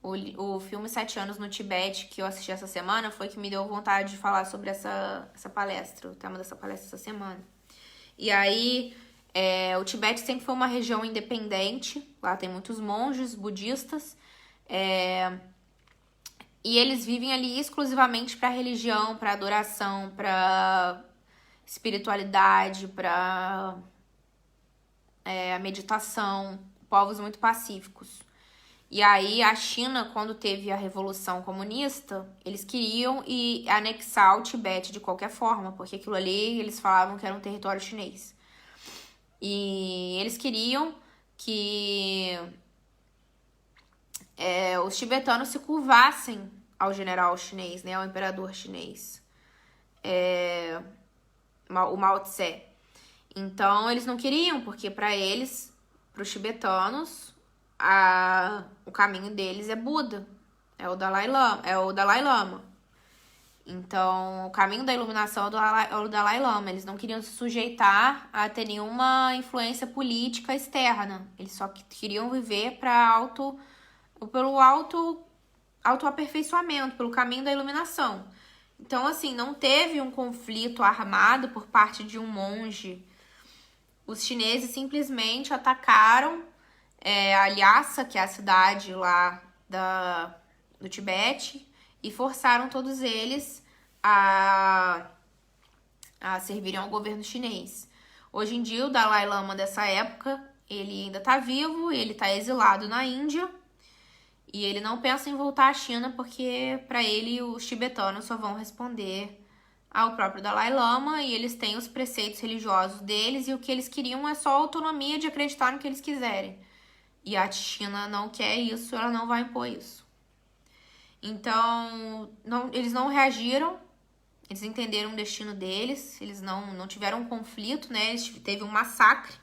O filme 7 anos no Tibete, que eu assisti essa semana, foi que me deu vontade de falar sobre essa palestra, o tema dessa palestra essa semana. E aí, o Tibete sempre foi uma região independente, lá tem muitos monges budistas, e eles vivem ali exclusivamente para religião, para adoração, para espiritualidade, para a meditação, povos muito pacíficos. E aí a China, quando teve a Revolução Comunista, eles queriam anexar o Tibete de qualquer forma, porque aquilo ali eles falavam que era um território chinês. E eles queriam que os tibetanos se curvassem ao general chinês, né, ao imperador chinês, o Mao Tse. Então, eles não queriam, porque para eles, para os tibetanos, o caminho deles é Buda, é o Dalai Lama. Então, o caminho da iluminação é o Dalai Lama. Eles não queriam se sujeitar a ter nenhuma influência política externa. Eles só queriam viver pelo autoaperfeiçoamento, pelo caminho da iluminação. Então, assim, não teve um conflito armado por parte de um monge. Os chineses simplesmente atacaram a Lhasa, que é a cidade lá do Tibete, e forçaram todos eles a servirem ao governo chinês. Hoje em dia, o Dalai Lama dessa época, Ele ainda tá vivo, ele tá exilado na Índia e ele não pensa em voltar à China porque para ele os tibetanos só vão responder ao próprio Dalai Lama e eles têm os preceitos religiosos deles e o que eles queriam é só a autonomia de acreditar no que eles quiserem. E a China não quer isso, ela não vai impor isso. Então, eles não reagiram, eles entenderam o destino deles, eles não tiveram um conflito, né? Teve um massacre.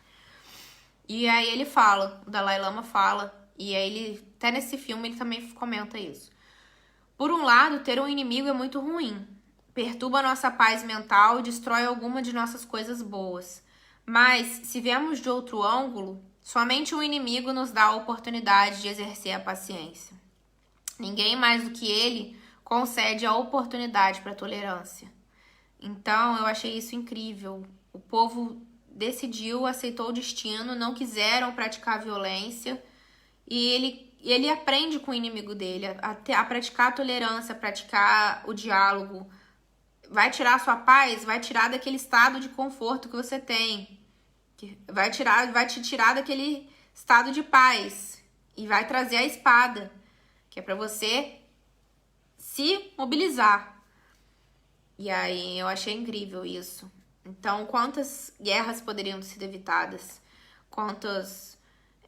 E aí ele fala, o Dalai Lama fala, e aí ele, até nesse filme ele também comenta isso. Por um lado, ter um inimigo é muito ruim. Perturba nossa paz mental e destrói alguma de nossas coisas boas. Mas, se vemos de outro ângulo, somente um inimigo nos dá a oportunidade de exercer a paciência. Ninguém mais do que ele concede a oportunidade para a tolerância. Então, eu achei isso incrível. O povo decidiu, aceitou o destino, não quiseram praticar violência e ele aprende com o inimigo dele a praticar a tolerância, a praticar o diálogo. Vai tirar a sua paz, vai tirar daquele estado de conforto que você tem. Vai te tirar daquele estado de paz e vai trazer a espada, que é para você se mobilizar. E aí eu achei incrível isso. Então, quantas guerras poderiam ter sido evitadas? Quantas,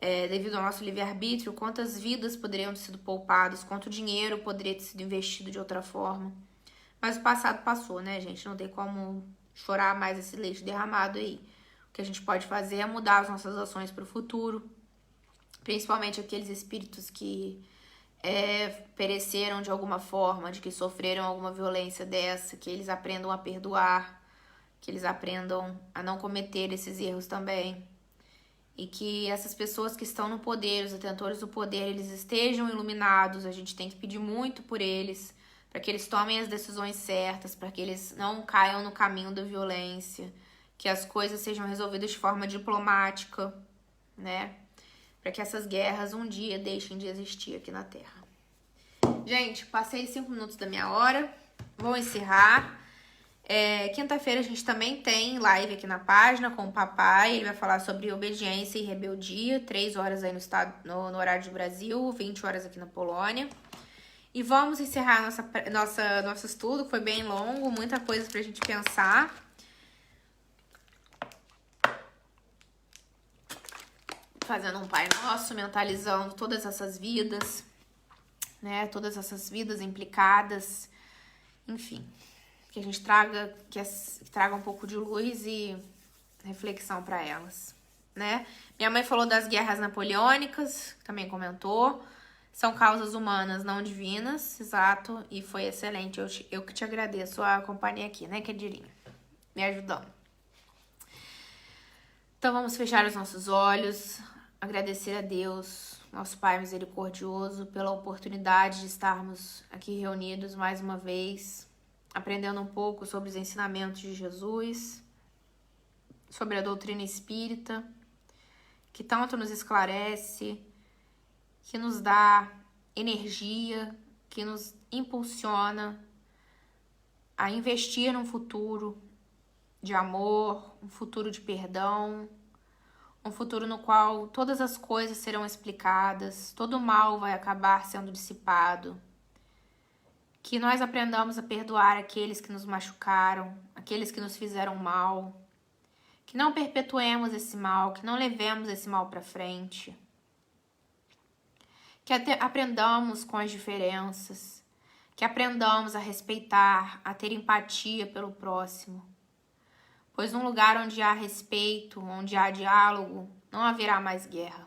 devido ao nosso livre-arbítrio, quantas vidas poderiam ter sido poupadas? Quanto dinheiro poderia ter sido investido de outra forma? Mas o passado passou, né, gente? Não tem como chorar mais esse leite derramado aí. O que a gente pode fazer é mudar as nossas ações para o futuro. Principalmente aqueles espíritos que pereceram de alguma forma, de que sofreram alguma violência dessa, que eles aprendam a perdoar, que eles aprendam a não cometer esses erros também. E que essas pessoas que estão no poder, os detentores do poder, eles estejam iluminados. A gente tem que pedir muito por eles, para que eles tomem as decisões certas, para que eles não caiam no caminho da violência, que as coisas sejam resolvidas de forma diplomática, né? Para que essas guerras um dia deixem de existir aqui na Terra. Gente, passei 5 minutos da minha hora, vou encerrar. Quinta-feira a gente também tem live aqui na página com o papai, ele vai falar sobre obediência e rebeldia, 3 horas aí no horário do Brasil, 20 horas aqui na Polônia. E vamos encerrar nosso estudo, que foi bem longo, muita coisa pra gente pensar. Fazendo um Pai Nosso, mentalizando todas essas vidas, né? Todas essas vidas implicadas. Enfim, que a gente traga um pouco de luz e reflexão para elas, né? Minha mãe falou das guerras napoleônicas, também comentou. São causas humanas, não divinas, exato, e foi excelente. Eu que te agradeço a companhia aqui, né, Kedirinha? Me ajudando. Então vamos fechar os nossos olhos, agradecer a Deus, nosso Pai misericordioso, pela oportunidade de estarmos aqui reunidos mais uma vez, aprendendo um pouco sobre os ensinamentos de Jesus, sobre a doutrina espírita, que tanto nos esclarece, que nos dá energia, que nos impulsiona a investir num futuro de amor, um futuro de perdão, um futuro no qual todas as coisas serão explicadas, todo o mal vai acabar sendo dissipado, que nós aprendamos a perdoar aqueles que nos machucaram, aqueles que nos fizeram mal, que não perpetuemos esse mal, que não levemos esse mal para frente, que aprendamos com as diferenças, que aprendamos a respeitar, a ter empatia pelo próximo. Pois num lugar onde há respeito, onde há diálogo, não haverá mais guerra,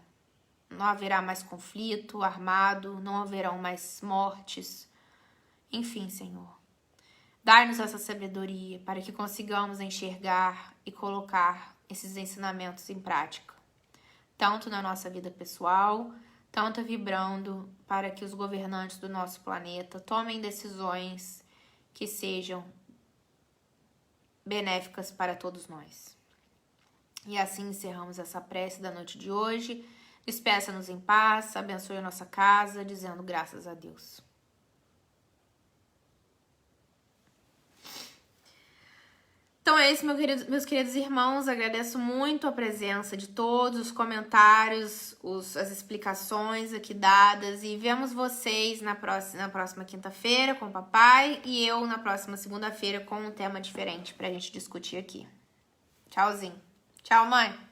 não haverá mais conflito armado, não haverão mais mortes. Enfim, Senhor, dai-nos essa sabedoria para que consigamos enxergar e colocar esses ensinamentos em prática, tanto na nossa vida pessoal, tanto vibrando para que os governantes do nosso planeta tomem decisões que sejam benéficas para todos nós. E assim encerramos essa prece da noite de hoje. Despeça-nos em paz, abençoe a nossa casa, dizendo graças a Deus. Então é isso, meus queridos irmãos. Agradeço muito a presença de todos, os comentários, as explicações aqui dadas. E vemos vocês na próxima quinta-feira com o papai e eu na próxima segunda-feira com um tema diferente pra gente discutir aqui. Tchauzinho. Tchau, mãe.